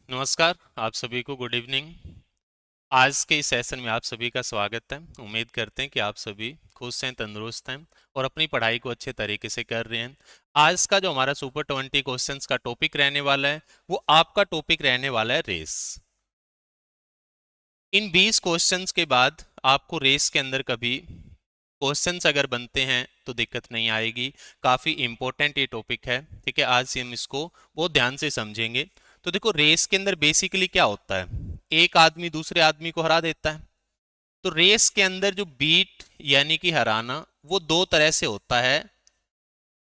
नमस्कार, आप सभी को गुड इवनिंग। आज के इस सेशन में आप सभी का स्वागत है। उम्मीद करते हैं कि आप सभी खुश हैं, तंदुरुस्त हैं और अपनी पढ़ाई को अच्छे तरीके से कर रहे हैं। आज का जो हमारा सुपर 20 क्वेश्चंस का टॉपिक रहने वाला है वो आपका टॉपिक रहने वाला है रेस। इन 20 क्वेश्चंस के बाद आपको रेस के अंदर कभी क्वेश्चंस अगर बनते हैं तो दिक्कत नहीं आएगी। काफ़ी इंपॉर्टेंट ये टॉपिक है, ठीक है। आज हम इसको बहुत ध्यान से समझेंगे। तो देखो, रेस के अंदर बेसिकली क्या होता है, एक आदमी दूसरे आदमी को हरा देता है। तो रेस के अंदर जो बीट यानी कि हराना वो दो तरह से होता है।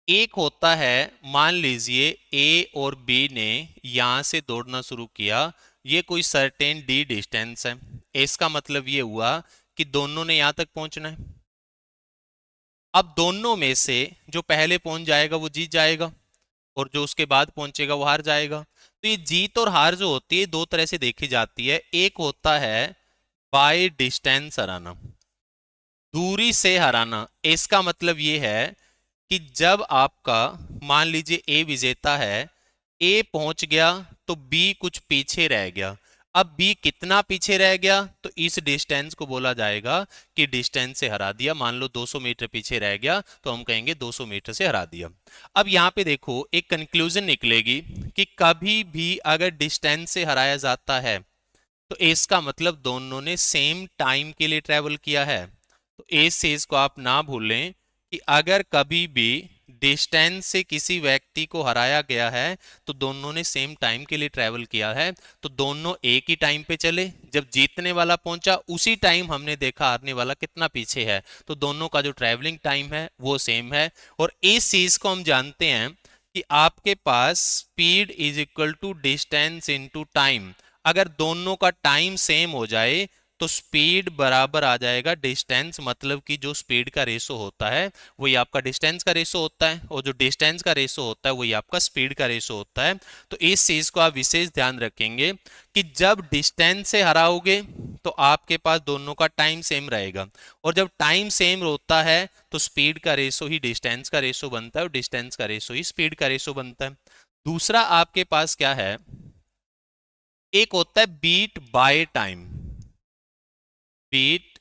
एक होता है, मान लीजिए ए और बी ने यहां से दौड़ना शुरू किया, ये कोई सर्टेन डी डिस्टेंस है। इसका मतलब ये हुआ कि दोनों ने यहां तक पहुंचना है। अब दोनों में से जो पहले पहुंच जाएगा वो जीत जाएगा और जो उसके बाद पहुंचेगा वो हार जाएगा। तो ये जीत और हार जो होती है दो तरह से देखी जाती है। एक होता है बाय डिस्टेंस हराना, दूरी से हराना। इसका मतलब ये है कि जब आपका, मान लीजिए ए विजेता है, ए पहुंच गया तो बी कुछ पीछे रह गया। अब बी कितना पीछे रह गया तो इस डिस्टेंस को बोला जाएगा कि डिस्टेंस से हरा दिया। मान लो 200 मीटर पीछे रह गया तो हम कहेंगे 200 मीटर से हरा दिया। अब यहां पे देखो एक कंक्लूजन निकलेगी कि कभी भी अगर डिस्टेंस से हराया जाता है तो इसका मतलब दोनों ने सेम टाइम के लिए ट्रेवल किया है। तो इस चीज को आप ना भूलें कि अगर कभी भी डिस्टेंस से किसी व्यक्ति को हराया गया है तो दोनों ने सेम टाइम के लिए ट्रेवल किया है। तो दोनों एक ही टाइम पे चले, जब जीतने वाला पहुंचा उसी टाइम हमने देखा हारने वाला कितना पीछे है। तो दोनों का जो ट्रेवलिंग टाइम है वो सेम है। और इस चीज को हम जानते हैं कि आपके पास speed is equal to distance into time. अगर दोनों का टाइम सेम हो जाए तो स्पीड बराबर आ जाएगा डिस्टेंस। मतलब कि जो स्पीड का रेशो होता है वही आपका डिस्टेंस का रेशो होता है और जो डिस्टेंस का रेशो होता है वही आपका स्पीड का रेशो होता है। तो इस चीज को आप विशेष ध्यान रखेंगे कि जब डिस्टेंस से हराओगे तो आपके पास दोनों का टाइम सेम रहेगा और जब टाइम सेम होता है तो स्पीड का रेशो ही डिस्टेंस का रेशो बनता है और डिस्टेंस का रेशो ही स्पीड का रेशो बनता है। दूसरा आपके पास क्या है, एक होता है beat by time. Beat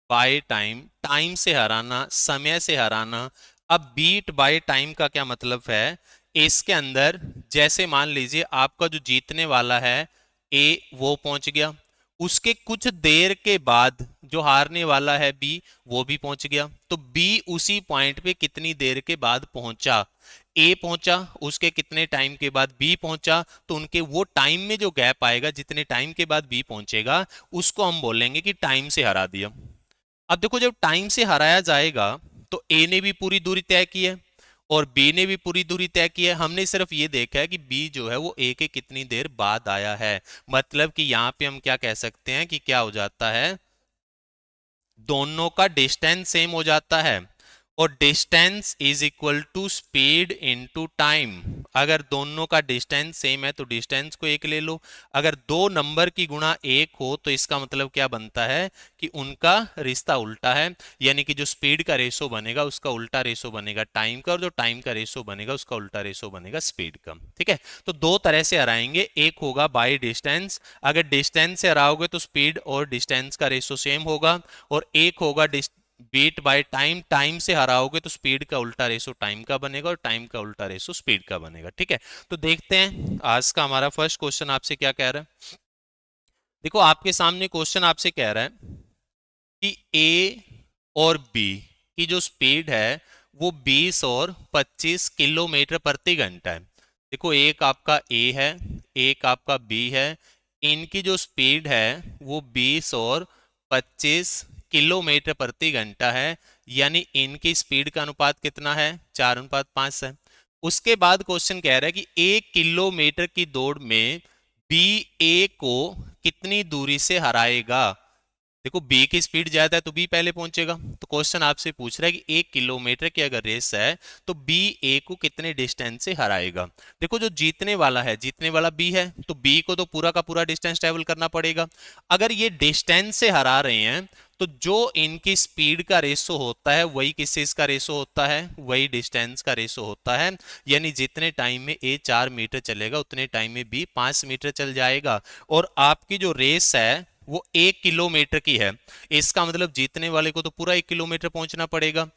by time, time से हराना, समय से हराना। अब बीट बाय टाइम का क्या मतलब है, इसके अंदर जैसे मान लीजिए आपका जो जीतने वाला है ए वो पहुंच गया, उसके कुछ देर के बाद जो हारने वाला है बी वो भी पहुंच गया। तो बी उसी पॉइंट पे कितनी देर के बाद पहुंचा, ए पहुंचा उसके कितने टाइम के बाद बी पहुंचा, तो उनके वो टाइम में जो गैप आएगा जितने टाइम के बाद बी पहुंचेगा उसको हम बोलेंगे कि टाइम से हरा दिया। अब देखो, जब टाइम से हराया जाएगा तो ए ने भी पूरी दूरी तय की है और बी ने भी पूरी दूरी तय की है। हमने सिर्फ ये देखा है कि बी जो है वो ए के कितनी देर बाद आया है। मतलब कि यहां पे हम क्या कह सकते हैं कि क्या हो जाता है, दोनों का डिस्टेंस सेम हो जाता है और distance is equal to speed into time. अगर दोनों का डिस्टेंस सेम है तो डिस्टेंस को एक ले लो। अगर दो नंबर की गुणा एक हो तो इसका मतलब क्या बनता है कि उनका रिश्ता उल्टा है, यानी कि जो स्पीड का रेशो बनेगा उसका उल्टा रेशो बनेगा टाइम का और जो टाइम का रेशो बनेगा उसका उल्टा रेशो बनेगा स्पीड का। ठीक है, तो दो तरह से हराएंगे। एक होगा बाय डिस्टेंस, अगर डिस्टेंस से हराओगे तो स्पीड और डिस्टेंस का रेशो सेम होगा। और एक होगा बीट बाय टाइम, टाइम से हराओगे तो स्पीड का उल्टा रेशो टाइम का बनेगा और टाइम का उल्टा रेशो स्पीड का बनेगा। ठीक है, तो देखते हैं आज का हमारा फर्स्ट क्वेश्चन आपसे क्या कह रहा है। देखो, आपके सामने क्वेश्चन आपसे कह रहा है कि ए और बी की जो स्पीड है वो 20 और 25 किलोमीटर प्रति घंटा है। देखो, एक आपका ए है, एक आपका बी है। इनकी जो स्पीड है वो 20 और 25 किलोमीटर प्रति घंटा है, यानी इनकी स्पीड का अनुपात कितना है, 4:5 है। उसके बाद क्वेश्चन कह रहा है कि 1 किलोमीटर की दौड़ में बी ए को कितनी दूरी से हराएगा। देखो, बी की स्पीड ज्यादा है तो बी पहले पहुंचेगा। तो क्वेश्चन आपसे पूछ रहा है कि 1 किलोमीटर की अगर रेस है तो बी ए को कितने डिस्टेंस से हराएगा। देखो, जो जीतने वाला है, जीतने वाला बी है, तो बी को तो पूरा का पूरा डिस्टेंस ट्रेवल करना पड़ेगा। अगर ये डिस्टेंस से हरा रहे हैं तो जो इनकी स्पीड का रेशो होता है वही किस चीज का रेशो होता है, वही डिस्टेंस का रेशो होता है। यानी जितने टाइम में ए 4 मीटर चलेगा उतने टाइम में बी 5 मीटर चल जाएगा। और आपकी जो रेस है वो 1 किलोमीटर की है, इसका मतलब जीतने वाले को तो पूरा 1 किलोमीटर पहुंचना पड़ेगा।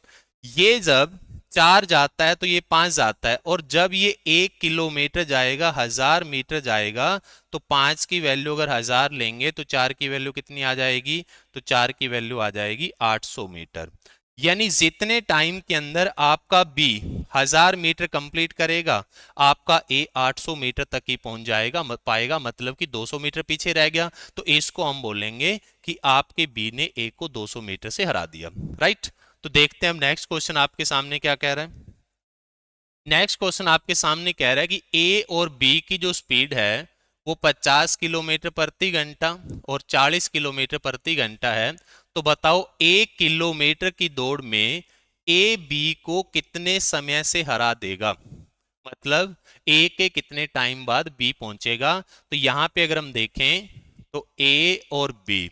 ये जब 4 जाता है तो ये 5 जाता है, और जब ये 1 किलोमीटर जाएगा 1000 मीटर जाएगा, तो 5 की वैल्यू अगर 1000 लेंगे तो 4 की वैल्यू कितनी आ जाएगी, तो 4 की वैल्यू आ जाएगी 800 मीटर। यानी जितने टाइम के अंदर आपका बी 1000 मीटर कंप्लीट करेगा, आपका ए 800 मीटर तक ही पहुंच जाएगा पाएगा, मतलब कि 200 मीटर पीछे रह गया। तो इसको हम बोलेंगे कि आपके बी ने ए को 200 मीटर से हरा दिया, राइट। तो देखते हैं हम नेक्स्ट क्वेश्चन आपके सामने क्या कह रहा है। नेक्स्ट क्वेश्चन आपके सामने कह रहा है कि ए और बी की जो स्पीड है वो 50 किलोमीटर प्रति घंटा और 40 किलोमीटर प्रति घंटा है। तो बताओ 1 किलोमीटर की दौड़ में ए बी को कितने समय से हरा देगा, मतलब ए के कितने टाइम बाद बी पहुंचेगा। तो यहां पे अगर हम देखें तो ए और बी,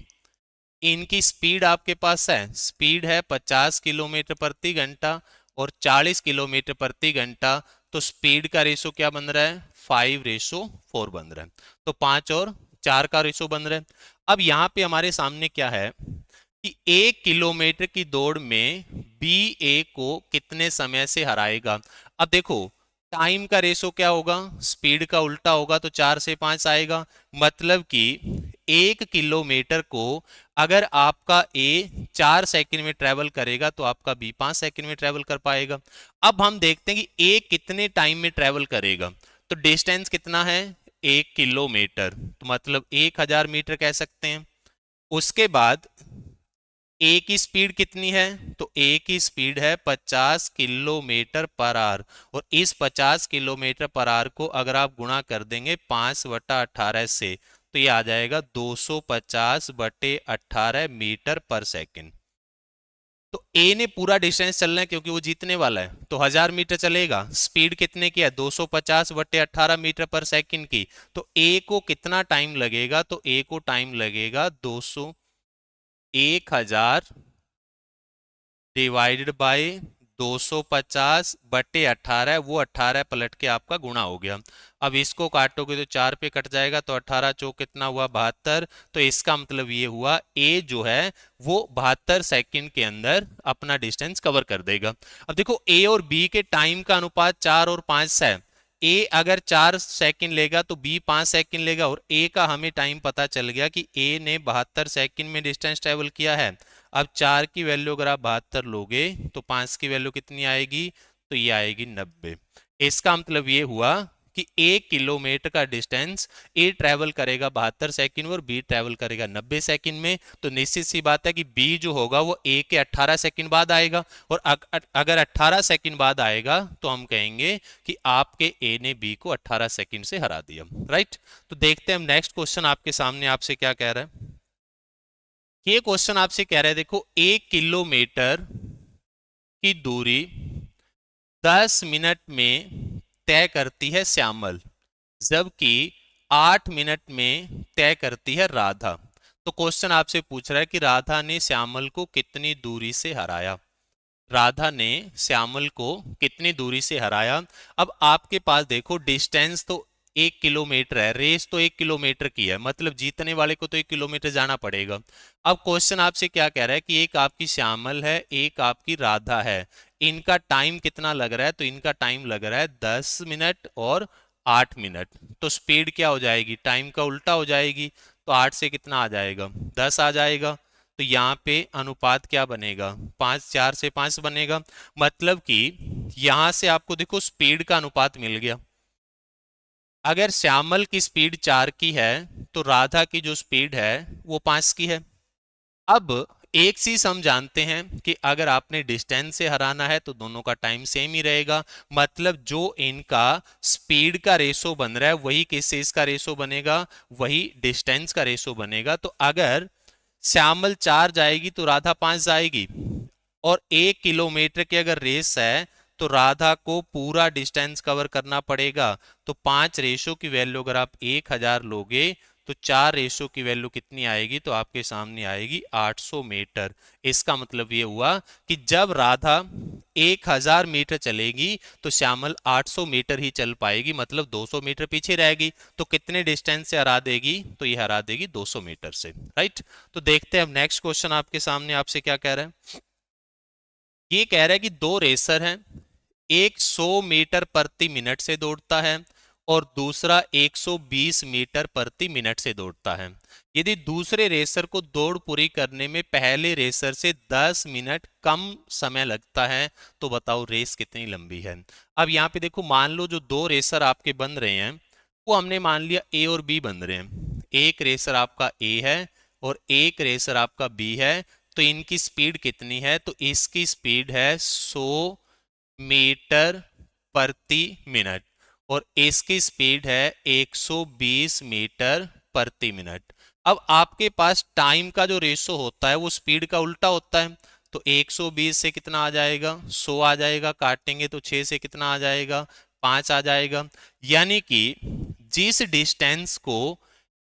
इनकी स्पीड आपके पास है, स्पीड है 50 किलोमीटर प्रति घंटा और 40 किलोमीटर प्रति घंटा। तो स्पीड का रेशो क्या बन रहा है, 5:4 बन रहा है। तो 5 और 4 का रेशो बन रहा है। अब यहां पे हमारे सामने क्या है कि 1 किलोमीटर की दौड़ में बी ए को कितने समय से हराएगा। अब देखो टाइम का रेशो क्या होगा, स्पीड का उल्टा होगा, तो 4 से 5 आएगा। मतलब कि 1 किलोमीटर को अगर आपका ए 4 सेकंड में ट्रेवल करेगा तो आपका बी 5 सेकंड में ट्रेवल कर पाएगा। अब हम देखते हैं कि ए कितने टाइम में ट्रेवल करेगा। तो डिस्टेंस कितना है, 1 किलोमीटर, तो मतलब 1000 मीटर कह सकते हैं। उसके बाद ए की स्पीड कितनी है, तो ए की स्पीड है 50 किलोमीटर पर आवर, और इस 50 किलोमीटर पर आवर को अगर आप गुणा कर देंगे 5/18 से, तो ये आ जाएगा 250/18 मीटर पर सेकंड। तो ए ने पूरा डिस्टेंस चलना है क्योंकि वो जीतने वाला है, तो 1000 मीटर चलेगा। स्पीड कितने की है, 250/18 मीटर पर सेकंड की। तो ए को कितना टाइम लगेगा, तो ए को टाइम लगेगा 1000 डिवाइडेड बाय 250/18, वो 18 पलट के आपका गुणा हो गया। अब इसको काटोगे तो 4 पे कट जाएगा, तो 18 चौक कितना हुआ, 72। तो इसका मतलब ये हुआ ए जो है वो 72 सेकंड के अंदर अपना डिस्टेंस कवर कर देगा। अब देखो ए और बी के टाइम का अनुपात 4 और 5 है। ए अगर 4 सेकंड लेगा तो बी 5 सेकंड लेगा, और ए का हमें टाइम पता चल गया कि ए ने 72 सेकंड में डिस्टेंस ट्रेवल किया है। अब 4 की वैल्यू अगर आप 72 लोगे तो 5 की वैल्यू कितनी आएगी, तो ये आएगी 90। इसका मतलब ये हुआ कि 1 किलोमीटर का डिस्टेंस ए ट्रेवल करेगा 72 सेकंड में और बी ट्रेवल करेगा 90 सेकंड में। तो निश्चित सी बात है कि बी जो होगा वो ए के 18 सेकंड बाद आएगा, और अगर 18 सेकंड बाद आएगा तो हम कहेंगे कि आपके ए ने बी को 18 सेकंड से हरा दिया, राइट। तो देखते हैं हम नेक्स्ट क्वेश्चन आपके सामने आपसे क्या कह रहा है। ये क्वेश्चन आपसे कह रहा है, देखो 1 किलोमीटर की दूरी 10 मिनट में तय करती है श्यामल, जबकि 8 मिनट में तय करती है राधा। तो क्वेश्चन आपसे पूछ रहा है कि राधा ने श्यामल को कितनी दूरी से हराया, राधा ने श्यामल को कितनी दूरी से हराया। अब आपके पास देखो डिस्टेंस तो 1 किलोमीटर है, रेस तो 1 किलोमीटर की है, मतलब जीतने वाले को तो 1 किलोमीटर जाना पड़ेगा। अब क्वेश्चन आपसे क्या कह रहा है कि एक आपकी श्यामल है, एक आपकी राधा है, इनका टाइम कितना लग रहा है, तो इनका टाइम लग रहा है 10 मिनट और 8 मिनट। तो स्पीड क्या हो जाएगी, टाइम का उल्टा हो जाएगी, तो 8 से कितना आ जाएगा, 10 आ जाएगा। तो यहाँ पे अनुपात क्या बनेगा, 5, 4 से 5 बनेगा। मतलब कि यहां से आपको देखो स्पीड का अनुपात मिल गया। अगर श्यामल की स्पीड 4 की है तो राधा की जो स्पीड है वो 5 की है। अब एक चीज हम जानते हैं कि अगर आपने डिस्टेंस से हराना है तो दोनों का टाइम सेम ही रहेगा, मतलब जो इनका स्पीड का रेशो बन रहा है वही किस चीज का रेशो बनेगा, वही डिस्टेंस का रेशो बनेगा। तो अगर श्यामल 4 जाएगी तो राधा 5 जाएगी, और 1 किलोमीटर की अगर रेस है तो राधा को पूरा डिस्टेंस कवर करना पड़ेगा। तो 5 रेशो की वैल्यू अगर आप 1000 लोगे तो 4 रेशो की वैल्यू कितनी आएगी, तो आपके सामने आएगी 800 मीटर। इसका मतलब ये हुआ कि जब राधा 1000 मीटर चलेगी तो श्यामल 800 मीटर ही चल पाएगी, मतलब 200 मीटर पीछे रहेगी। तो कितने डिस्टेंस से हरा देगी, तो ये हरा देगी 200 मीटर से, राइट। तो देखते हैं अब नेक्स्ट क्वेश्चन आपके सामने आपसे क्या कह रहा है। ये कह रहा है कि दो रेसर हैं, एक 100 मीटर प्रति मिनट से दौड़ता है और दूसरा 120 मीटर प्रति मिनट से दौड़ता है। यदि दूसरे रेसर को दौड़ पूरी करने में पहले रेसर से 10 मिनट कम समय लगता है, तो बताओ रेस कितनी लंबी है। अब यहाँ पे देखो, मान लो जो दो रेसर आपके बन रहे हैं वो हमने मान लिया ए और बी बन रहे हैं। एक रेसर आपका ए है और एक रेसर आपका बी है। तो इनकी स्पीड कितनी है, तो इसकी स्पीड है 100 मीटर प्रति मिनट और इसकी स्पीड है 120 मीटर प्रति मिनट। अब आपके पास टाइम का जो रेशो होता है वो स्पीड का उल्टा होता है। तो 120 से कितना आ जाएगा, 100 आ जाएगा, काटेंगे तो 6 से कितना आ जाएगा, 5 आ जाएगा। यानी कि जिस डिस्टेंस को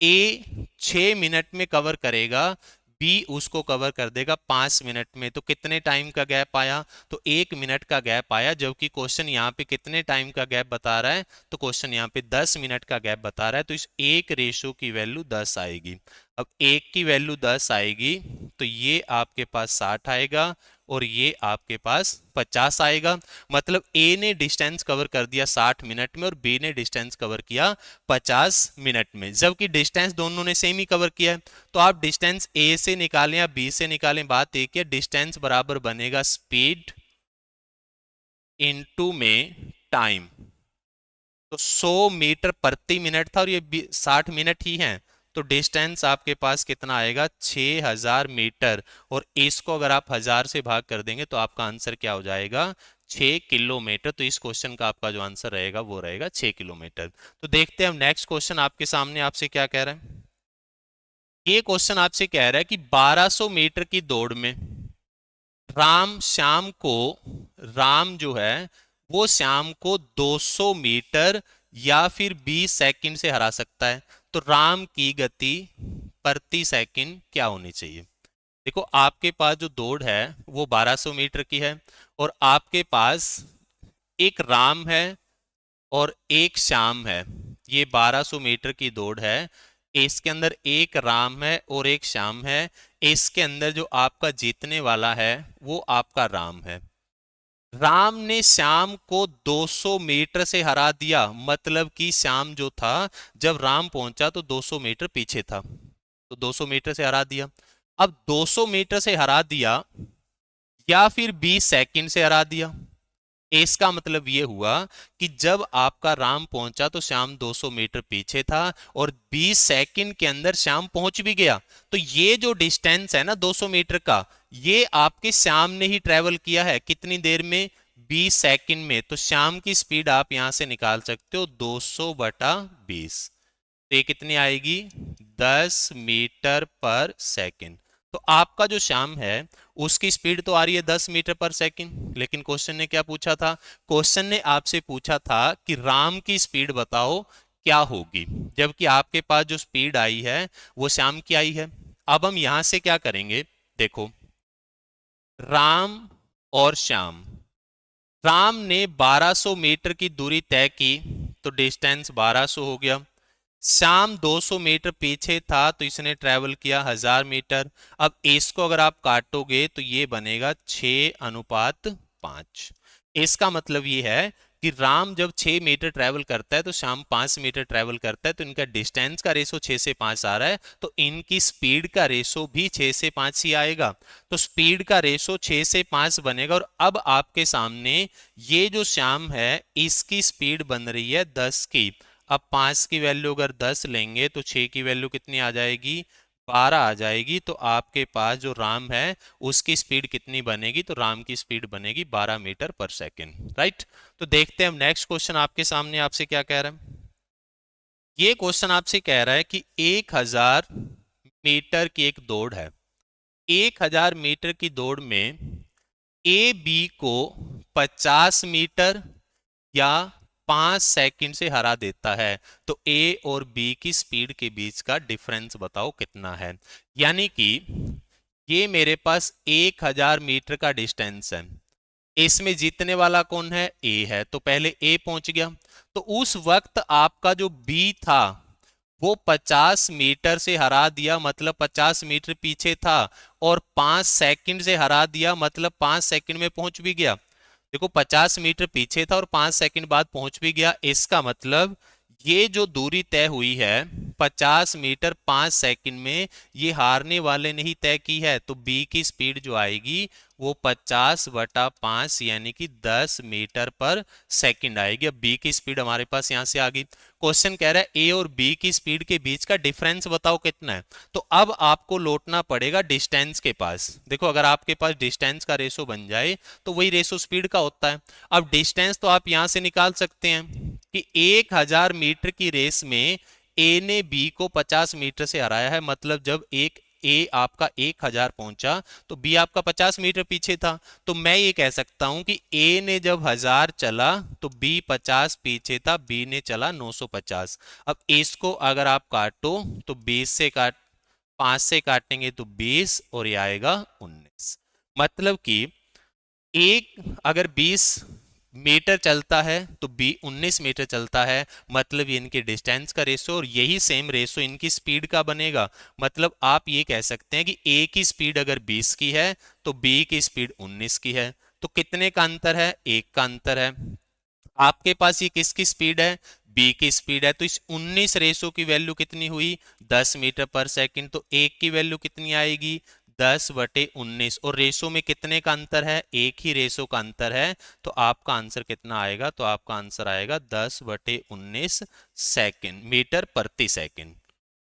ए 6 मिनट में कवर करेगा, बी उसको कवर कर देगा 5 मिनट में। तो कितने टाइम का गैप आया, तो 1 मिनट का गैप आया। जबकि क्वेश्चन यहाँ पे कितने टाइम का गैप बता रहा है, तो क्वेश्चन यहाँ पे 10 मिनट का गैप बता रहा है। तो इस एक रेशो की वैल्यू 10 आएगी। अब एक की वैल्यू 10 आएगी तो ये आपके पास 60 आएगा और ये आपके पास 50 आएगा। मतलब ए ने डिस्टेंस कवर कर दिया 60 मिनट में और बी ने डिस्टेंस कवर किया 50 मिनट में, जबकि डिस्टेंस दोनों ने सेम ही कवर किया है। तो आप डिस्टेंस ए से निकालें या बी से निकालें, बात एक है, डिस्टेंस बराबर बनेगा स्पीड इनटू में टाइम। तो 100 मीटर प्रति मिनट था और ये 60 मिनट ही है। तो डिस्टेंस आपके पास कितना आएगा, 6000 मीटर। और इसको अगर आप 1000 से भाग कर देंगे तो आपका आंसर क्या हो जाएगा, 6 किलोमीटर। तो इस क्वेश्चन का आपका जो आंसर रहेगा वो रहेगा 6 किलोमीटर। तो देखते हैं हम नेक्स्ट क्वेश्चन आपके सामने आपसे क्या कह रहा है। ये क्वेश्चन आपसे कह रहा है कि 1200 मीटर की दौड़ में राम श्याम को राम जो है वो श्याम को 200 मीटर या फिर 20 सेकंड से हरा सकता है। तो राम की गति प्रति सेकंड क्या होनी चाहिए। देखो, आपके पास जो दौड़ है वो 1200 मीटर की है और आपके पास एक राम है और एक श्याम है। ये 1200 मीटर की दौड़ है, इसके अंदर एक राम है और एक श्याम है। इसके अंदर जो आपका जीतने वाला है वो आपका राम है। राम ने श्याम को 200 मीटर से हरा दिया, मतलब कि श्याम जो था जब राम पहुंचा तो 200 मीटर पीछे था, तो 200 मीटर से हरा दिया। अब 200 मीटर से हरा दिया या फिर 20 सेकंड से हरा दिया। इसका मतलब यह हुआ कि जब आपका राम पहुंचा तो श्याम 200 मीटर पीछे था और 20 सेकंड के अंदर श्याम पहुंच भी गया। तो ये जो डिस्टेंस है ना 200 मीटर का, ये आपके श्याम ने ही ट्रेवल किया है कितनी देर में, 20 सेकंड में। तो श्याम की स्पीड आप यहां से निकाल सकते हो 200/20। तो ये कितनी आएगी, 10 मीटर पर सेकंड। तो आपका जो श्याम है उसकी स्पीड तो आ रही है 10 मीटर पर सेकंड, लेकिन क्वेश्चन ने क्या पूछा था, क्वेश्चन ने आपसे पूछा था कि राम की स्पीड बताओ क्या होगी, जबकि आपके पास जो स्पीड आई है वो श्याम की आई है। अब हम यहां से क्या करेंगे, देखो, राम और श्याम, राम ने 1200 मीटर की दूरी तय की तो डिस्टेंस 1200 हो गया। श्याम 200 मीटर पीछे था तो इसने ट्रेवल किया 1000 मीटर। अब इसको अगर आप काटोगे तो ये बनेगा 6:5। इसका मतलब ये है कि राम जब 6 मीटर ट्रेवल करता है तो श्याम 5 मीटर ट्रेवल करता है। तो इनका डिस्टेंस का रेशो 6 से 5 आ रहा है, तो इनकी स्पीड का रेशो भी 6 से 5 ही आएगा। तो स्पीड का रेशो 6 से 5 बनेगा। और अब आपके सामने ये जो श्याम है इसकी स्पीड बन रही है 10 की। अब 5 की वैल्यू अगर 10 लेंगे तो 6 की वैल्यू कितनी आ जाएगी, 12 आ जाएगी। तो आपके पास जो राम है उसकी स्पीड कितनी बनेगी, तो राम की स्पीड बनेगी 12 मीटर पर सेकेंड, राइट। तो देखते हैं हम नेक्स्ट क्वेश्चन आपके सामने आपसे क्या कह रहा है। ये क्वेश्चन आपसे कह रहा है कि 1000 मीटर की एक दौड़ है। 1000 मीटर की दौड़ में ए बी को 50 मीटर या 5 सेकंड से हरा देता है। तो ए और बी की स्पीड के बीच का डिफरेंस बताओ कितना है। यानी कि ये मेरे पास 1000 मीटर का डिस्टेंस है, इसमें जीतने वाला कौन है, ए है, तो पहले ए पहुंच गया। तो उस वक्त आपका जो बी था वो 50 मीटर से हरा दिया, मतलब 50 मीटर पीछे था, और 5 सेकंड से हरा दिया, मतलब 5 सेकंड में पहुंच भी गया। देखो 50 मीटर पीछे था और 5 सेकंड बाद पहुंच भी गया, इसका मतलब ये जो दूरी तय हुई है 50 मीटर 5 सेकंड में, ये हारने वाले ने ही तय की है। तो बी की स्पीड जो आएगी वो 50/5 यानी कि 10 मीटर पर सेकंड आएगी। अब बी की स्पीड हमारे पास यहां से आ गई। क्वेश्चन कह रहा है ए और बी की स्पीड के बीच का डिफरेंस बताओ कितना है। तो अब आपको लौटना पड़ेगा डिस्टेंस के पास। देखो अगर आपके पास डिस्टेंस का रेशो बन जाए तो वही रेशो स्पीड का होता है। अब डिस्टेंस तो आप यहां से निकाल सकते हैं कि 1000 मीटर की रेस में ए ने बी को 50 मीटर से हराया है, मतलब जब एक ए आपका 1000 पहुंचा तो बी आपका 50 मीटर पीछे था। तो मैं ये कह सकता हूं कि ए ने जब 1000 चला तो बी 50 पीछे था, बी ने चला 950। अब इसको अगर आप काटो तो 20 से काट 5 से काटेंगे तो 20 और ये आएगा 19। मतलब कि एक अगर 20 मीटर चलता है तो बी 19 मीटर चलता है, मतलब ये इनके डिस्टेंस का रेशो, और यही सेम रेशो इनकी स्पीड का बनेगा। मतलब आप ये कह सकते हैं कि ए की स्पीड अगर 20 की है तो बी की स्पीड 19 की है। तो कितने का अंतर है, 1 का अंतर है। आपके पास ये किसकी स्पीड है, बी की स्पीड है। तो इस 19 रेशो की वैल्यू कितनी हुई, 10 मीटर पर सेकंड। तो एक की वैल्यू कितनी आएगी, 10/19। और रेशो में कितने का अंतर है, एक ही रेशो का अंतर है। तो आपका आंसर कितना आएगा, तो आपका आंसर आएगा 10/19 सेकंड, मीटर प्रति सेकंड।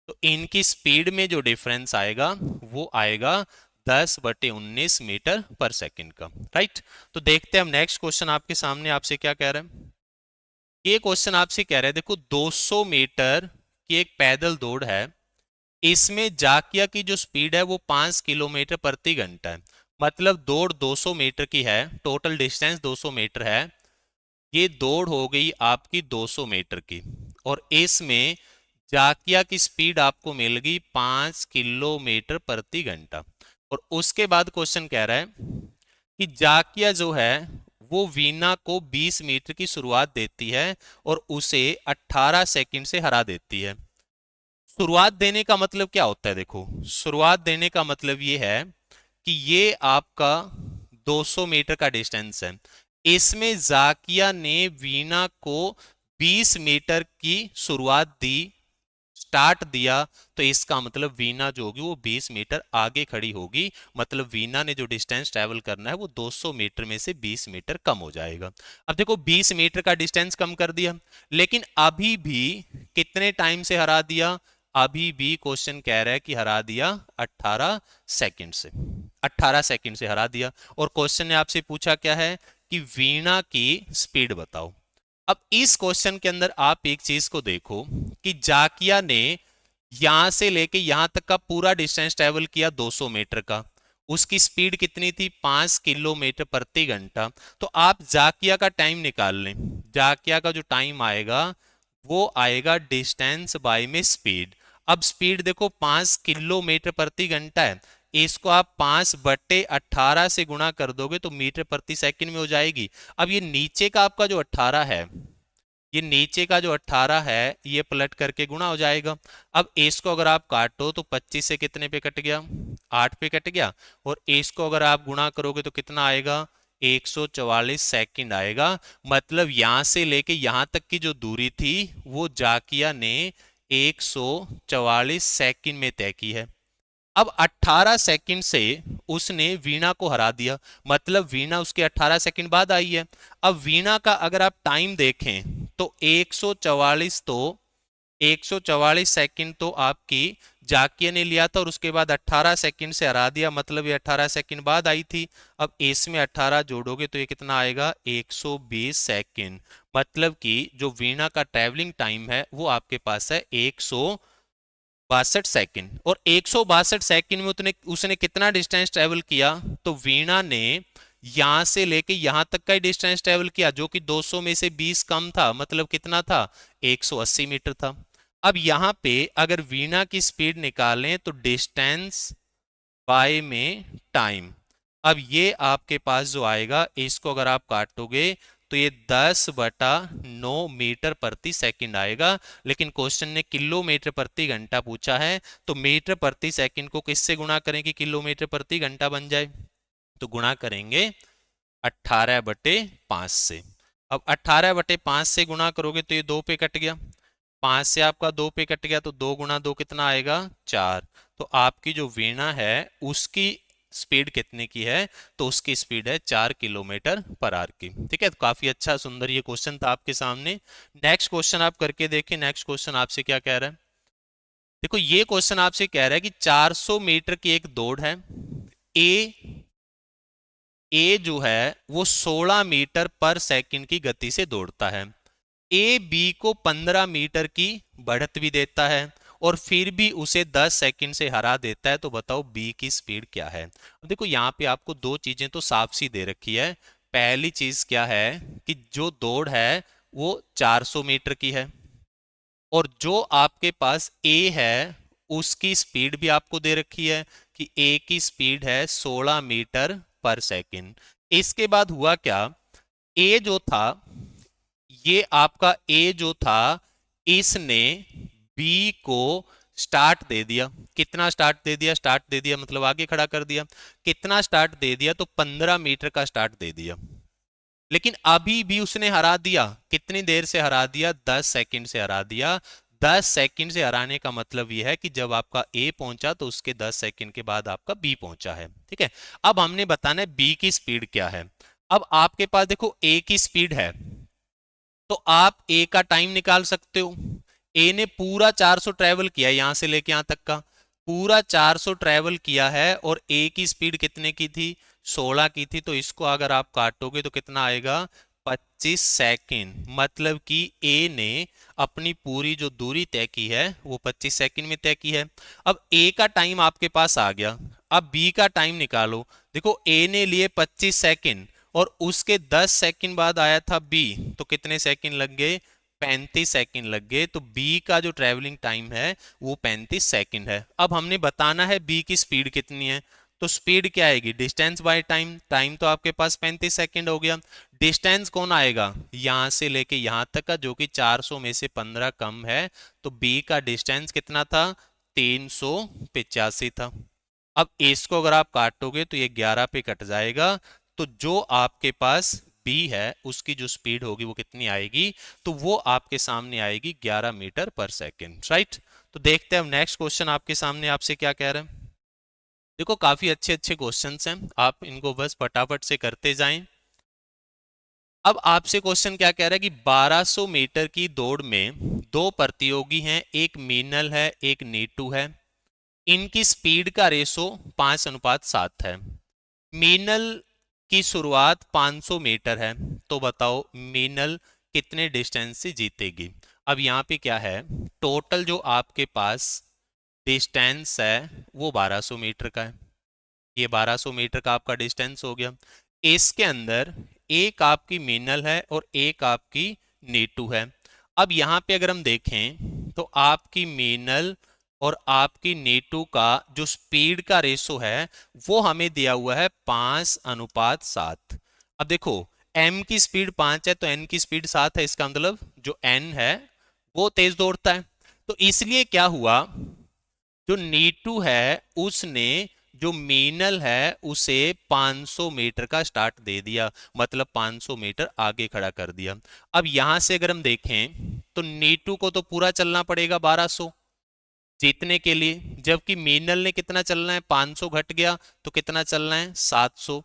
तो इनकी स्पीड में जो डिफरेंस आएगा वो आएगा 10/19 मीटर पर सेकंड का। राइट। तो देखते हैं हम नेक्स्ट क्वेश्चन आपके सामने आपसे क्या कह रहा है। ये क्वेश्चन आपसे कह रहा है, देखो 200 मीटर की एक पैदल दौड़ है, इसमें जाकिया की जो स्पीड है वो 5 किलोमीटर प्रति घंटा है। मतलब दौड़ 200 मीटर की है, टोटल डिस्टेंस 200 मीटर है। ये दौड़ हो गई आपकी 200 मीटर की, और इसमें जाकिया की स्पीड आपको मिल गई 5 किलोमीटर प्रति घंटा। और उसके बाद क्वेश्चन कह रहा है कि जाकिया जो है वो वीना को 20 मीटर की शुरुआत देती है और उसे 18 सेकंड से हरा देती है। शुरुआत देने का मतलब क्या होता है, देखो शुरुआत देने का मतलब ये है कि ये आपका 200 मीटर का डिस्टेंस है, इसमें जाकिया ने वीना को 20 मीटर की शुरुआत दी, स्टार्ट दिया। तो इसका मतलब वीना जो होगी वो 20 मीटर आगे खड़ी होगी, मतलब वीना ने जो डिस्टेंस ट्रेवल करना है वो 200 मीटर में से 20 मीटर कम हो जाएगा। अब देखो 20 मीटर का डिस्टेंस कम कर दिया, लेकिन अभी भी कितने टाइम से हरा दिया, अभी भी क्वेश्चन कह रहा है कि हरा दिया 18 सेकंड से, 18 सेकंड से हरा दिया। और क्वेश्चन ने आपसे पूछा क्या है कि वीणा की स्पीड बताओ। अब इस क्वेश्चन के अंदर आप एक चीज को देखो कि जाकिया ने यहां से लेके यहां तक का पूरा डिस्टेंस ट्रेवल किया 200 मीटर का, उसकी स्पीड कितनी थी, 5 किलोमीटर प्रति घंटा। तो आप जाकिया का टाइम निकाल लें, जाकिया का जो टाइम आएगा वो आएगा डिस्टेंस बाय में स्पीड। अब स्पीड देखो 5 किलोमीटर प्रति घंटा है, इसको आप 5/18 से गुणा कर दोगे तो मीटर प्रति सेकंड में हो जाएगी। अब ये नीचे का आपका जो 18 है, ये नीचे का जो 18 है ये पलट करके गुणा हो जाएगा। अब इसको अगर आप काटो तो 25 से कितने पे कट गया, 8 पे कट गया, और इसको अगर आप गुणा करोगे तो कितना आएगा, 144 सेकंड आएगा। मतलब यहां से लेके यहां तक की जो दूरी थी वो जाकिया ने 144 सेकंड में तय की है। अब 18 सेकंड से उसने वीणा को हरा दिया, मतलब वीणा उसके 18 सेकंड बाद आई है। अब वीणा का अगर आप टाइम देखें तो 144 सेकंड तो आपकी जाकिया ने लिया था और उसके बाद 18 सेकंड से हरा दिया, मतलब ये 18 सेकंड बाद आई थी। अब इसमें 18 जोड़ोगे तो ये कितना आएगा, 120 सेकंड। मतलब कि जो वीणा का ट्रैवलिंग टाइम है वो आपके पास है 162 सेकंड। और 162 सेकंड में उसने कितना डिस्टेंस ट्रेवल किया, तो वीणा ने यहां से लेके यहां तक का ही डिस्टेंस ट्रेवल किया, जो कि 200 में से 20 कम था, मतलब कितना था, 180 मीटर था। अब यहां पे अगर वीणा की स्पीड निकालें तो डिस्टेंस बाय में टाइम, अब ये आपके पास जो आएगा, इसको अगर आप काटोगे तो ये 10/9 मीटर प्रति सेकंड आएगा। लेकिन क्वेश्चन ने किलोमीटर प्रति घंटा पूछा है, तो मीटर प्रति सेकंड को किससे गुणा करें कि किलोमीटर प्रति घंटा बन जाए, तो गुणा करेंगे 18/5 से। अब 18/5 से गुणा करोगे तो ये 2 पे कट गया, 5 से आपका 2 पे कट गया, तो 2 गुणा 2 कितना आएगा, 4। तो आपकी जो वीणा है उसकी स्पीड कितने की है, तो उसकी स्पीड है 4 किलोमीटर पर आवर की। ठीक है, तो काफी अच्छा सुंदर ये क्वेश्चन था आपके सामने। नेक्स्ट क्वेश्चन आप करके देखें। नेक्स्ट क्वेश्चन आपसे क्या कह रहा है, देखो ये क्वेश्चन आपसे कह रहा है कि 400 मीटर की एक दौड़ है, ए जो है वो 16 मीटर पर सेकंड की गति से दौड़ता है, ए बी को 15 मीटर की बढ़त भी देता है और फिर भी उसे 10 सेकंड से हरा देता है, तो बताओ बी की स्पीड क्या है। अब देखो यहाँ पे आपको दो चीजें तो साफ सी दे रखी है। पहली चीज क्या है कि जो दौड़ है वो 400 मीटर की है, और जो आपके पास ए है उसकी स्पीड भी आपको दे रखी है कि ए की स्पीड है 16 मीटर पर सेकंड। इसके बाद हुआ क्या, ए जो था, ये आपका ए जो था, इसने बी को स्टार्ट दे दिया। कितना स्टार्ट दे दिया, स्टार्ट दे दिया मतलब आगे खड़ा कर दिया। कितना स्टार्ट दे दिया, तो 15 मीटर का स्टार्ट दे दिया। लेकिन अभी भी उसने हरा दिया, कितनी देर से हरा दिया, 10 सेकंड से हरा दिया। 10 सेकंड से हराने का मतलब यह है कि जब आपका ए पहुंचा तो उसके 10 सेकंड के बाद आपका बी पहुंचा है। ठीक है, अब हमने बताना है बी की स्पीड क्या है। अब आपके पास देखो ए की स्पीड है, तो आप ए का टाइम निकाल सकते हो। ए ने पूरा 400 ट्रेवल किया, यहां से लेके यहां तक का पूरा 400 ट्रेवल किया है, और ए की स्पीड कितने की थी, 16 की थी। तो इसको अगर आप काटोगे तो कितना आएगा, 25 सेकंड। मतलब कि ए ने अपनी पूरी जो दूरी तय की है वो 25 सेकंड में तय की है। अब ए का टाइम आपके पास आ गया, अब बी का टाइम निकालो। देखो ए ने लिए 25 सेकंड और उसके 10 सेकंड बाद आया था बी, तो कितने सेकंड लग गए, 35 सेकंड लग गए। तो बी का जो ट्रेवलिंग टाइम है वो 35 सेकंड है। अब हमने बताना है बी की स्पीड कितनी है, तो स्पीड क्या आएगी, डिस्टेंस बाय टाइम। टाइम तो आपके पास 35 सेकंड हो गया। डिस्टेंस कौन आएगा, यहां से लेके यहां तक का, जो कि 400 में से 15 कम है। तो बी का डिस्टेंस कितना था, 385 था। अब इसको अगर आप काटोगे तो ये 11 पे कट जाएगा। तो जो आपके पास बी है उसकी जो स्पीड होगी वो कितनी आएगी, तो वो आपके सामने आएगी 11 मीटर पर सेकंड। राइट, तो देखते हैं अब नेक्स्ट क्वेश्चन आपके सामने आपसे क्या कह रहे हैं। देखो काफी अच्छे अच्छे क्वेश्चंस हैं, आप इनको बस फटाफट से करते जाएं। अब आपसे क्वेश्चन क्या कह रहा है कि 1200 मीटर की दौड़ में दो प्रतियोगी हैं, एक मीनल है एक नीटू है। इनकी स्पीड का रेशो 5:7 है। मीनल की शुरुआत 500 मीटर है, तो बताओ मीनल कितने डिस्टेंस से जीतेगी। अब यहाँ पे क्या है, टोटल जो आपके पास डिस्टेंस है वो 1200 मीटर का है। ये 1200 मीटर का आपका डिस्टेंस हो गया। इसके अंदर एक आपकी मीनल है और एक आपकी नीटू है। अब यहाँ पे अगर हम देखें तो आपकी मीनल और आपकी नीटू का जो स्पीड का रेशो है वो हमें दिया हुआ है 5:7। अब देखो m की स्पीड 5 है तो n की स्पीड 7 है, इसका मतलब जो n है वो तेज दौड़ता है। तो इसलिए क्या हुआ, जो नीटू है उसने जो मीनल है उसे 500 मीटर का स्टार्ट दे दिया, मतलब 500 मीटर आगे खड़ा कर दिया। अब यहां से अगर हम देखें तो नीटू को तो पूरा चलना पड़ेगा 1200 जीतने के लिए, जबकि मीनल ने कितना चलना है, 500 घट गया तो कितना चलना है, 700।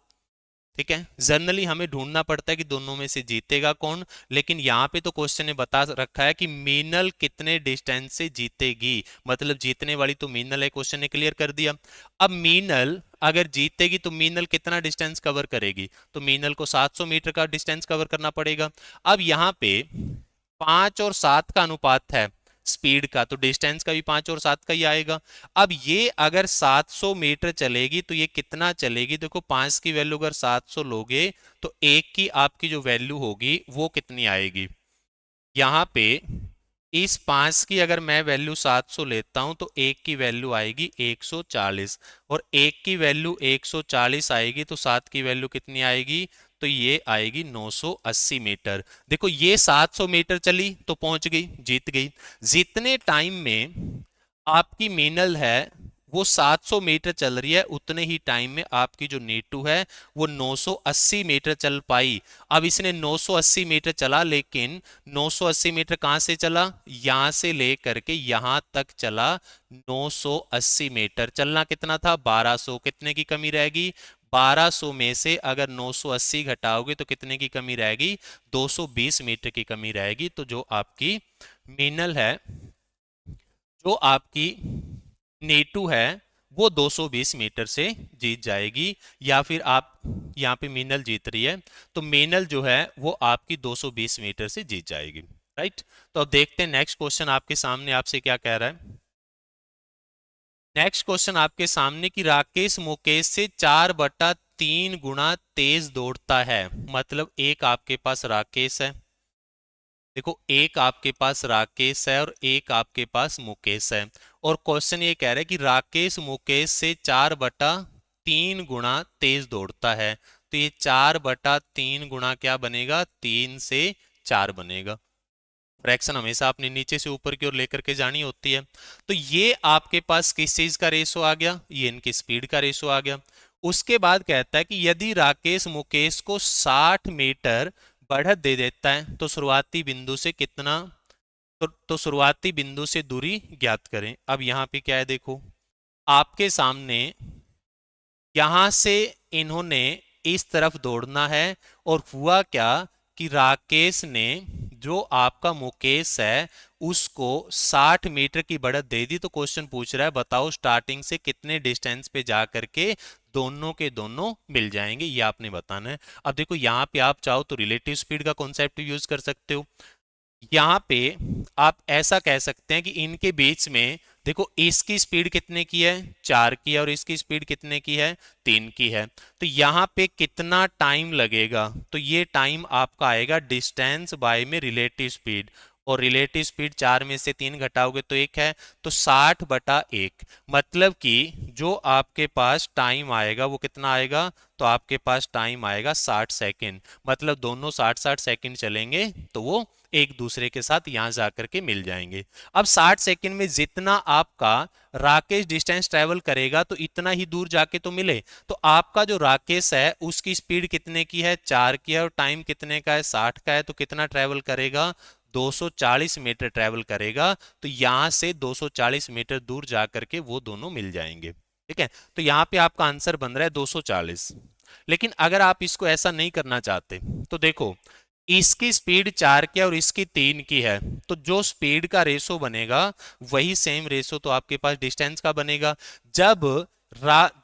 ठीक है, जनरली हमें ढूंढना पड़ता है कि दोनों में से जीतेगा कौन, लेकिन यहाँ पे तो क्वेश्चन ने बता रखा है कि मीनल कितने डिस्टेंस से जीतेगी, मतलब जीतने वाली तो मीनल है, क्वेश्चन ने क्लियर कर दिया। अब मीनल अगर जीतेगी तो मीनल कितना डिस्टेंस कवर करेगी, तो मीनल को 700 मीटर का डिस्टेंस कवर करना पड़ेगा। अब यहाँ पे 5 और 7 का अनुपात है, स्पीड का, तो डिस्टेंस का भी 5 और 7 का ही आएगा। अब ये अगर 700 मीटर चलेगी तो ये कितना चलेगी, देखो 5 की वैल्यू अगर 700 लोगे तो एक की आपकी जो वैल्यू होगी वो कितनी आएगी, यहाँ पे इस 5 की अगर मैं वैल्यू 700 लेता हूं तो एक की वैल्यू आएगी 140, और एक की वैल्यू 140 आएगी तो 7 की वैल्यू कितनी आएगी, तो ये आएगी 980 मीटर। देखो ये 700 मीटर चली तो पहुंच गई, जीत गई। जितने टाइम में आपकी मीनल है वो 700 मीटर चल रही है, उतने ही टाइम में आपकी जो नीटू है वो 980 मीटर चल पाई। अब इसने 980 मीटर चला, लेकिन 980 मीटर कहां से चला, यहां से लेकर के यहां तक चला 980 मीटर। चलना कितना था, 1200, कितने की कमी रहेगी, 1200 में से अगर 980 घटाओगे तो कितने की कमी रहेगी, 220 मीटर की कमी रहेगी। तो जो आपकी मीनल है, जो आपकी नेटू है वो 220 मीटर से जीत जाएगी, या फिर आप यहाँ पे मीनल जीत रही है तो मीनल जो है वो आपकी 220 मीटर से जीत जाएगी। राइट। तो अब देखते हैं नेक्स्ट क्वेश्चन आपके सामने आपसे क्या कह रहा है। नेक्स्ट क्वेश्चन आपके सामने कि राकेश मुकेश से 4/3 गुना तेज दौड़ता है। मतलब एक आपके पास राकेश है, देखो एक आपके पास राकेश है और एक आपके पास मुकेश है, और क्वेश्चन ये कह रहा है कि राकेश मुकेश से 4/3 गुना तेज दौड़ता है। तो ये 4/3 गुना क्या बनेगा, 3 से 4 बनेगा। फ्रैक्शन हमेशा आपने नीचे से ऊपर की ओर लेकर के जानी होती है। तो ये आपके पास किस चीज का रेशो आ गया, ये इनकी स्पीड का रेशो आ गया। उसके बाद कहता है कि यदि राकेश मुकेश को 60 मीटर बढ़त दे देता है तो शुरुआती बिंदु से कितना, तो शुरुआती बिंदु से दूरी ज्ञात करें। अब यहाँ पे क्या है, देखो आपके सामने यहां से इन्होंने इस तरफ दौड़ना है, और हुआ क्या कि राकेश ने जो आपका मुकेश है उसको 60 मीटर की बढ़त दे दी। तो क्वेश्चन पूछ रहा है बताओ स्टार्टिंग से कितने डिस्टेंस पे जा करके दोनों के दोनों मिल जाएंगे, ये आपने बताना है। अब देखो यहाँ पे आप चाहो तो रिलेटिव स्पीड का कॉन्सेप्ट यूज कर सकते हो। यहाँ पे आप ऐसा कह सकते हैं कि इनके बीच में देखो इसकी स्पीड कितने की है, 4 की है, और इसकी स्पीड कितने की है, 3 की है। तो यहाँ पे कितना टाइम लगेगा, तो ये टाइम आपका आएगा डिस्टेंस बाय में रिलेटिव स्पीड, और रिलेटिव स्पीड 4 में से 3 घटाओगे तो 1 है, तो 60/1। मतलब कि जो आपके पास टाइम आएगा वो कितना आएगा, तो आपके पास टाइम आएगा 60 सेकेंड। मतलब दोनों 60-60 सेकेंड चलेंगे तो वो एक दूसरे के साथ यहां जाकर के मिल जाएंगे। अब 60 सेकंड में जितना आपका राकेश डिस्टेंस ट्रेवल करेगा तो इतना ही दूर जाके तो मिले। तो आपका जो राकेश है उसकी स्पीड कितने की है, 4 की है, और टाइम कितने का है, 60 का है। तो कितना ट्रेवल करेगा, 240 मीटर ट्रेवल करेगा। तो यहां से 240 मीटर दूर जाकर के वो दोनों मिल जाएंगे। ठीक है, तो यहां पे आपका आंसर बन रहा है 240। लेकिन अगर आप इसको ऐसा नहीं करना चाहते तो देखो इसकी स्पीड 4 की है और इसकी 3 की है, तो जो स्पीड का रेशो बनेगा वही सेम रेशो तो आपके पास डिस्टेंस का बनेगा। जब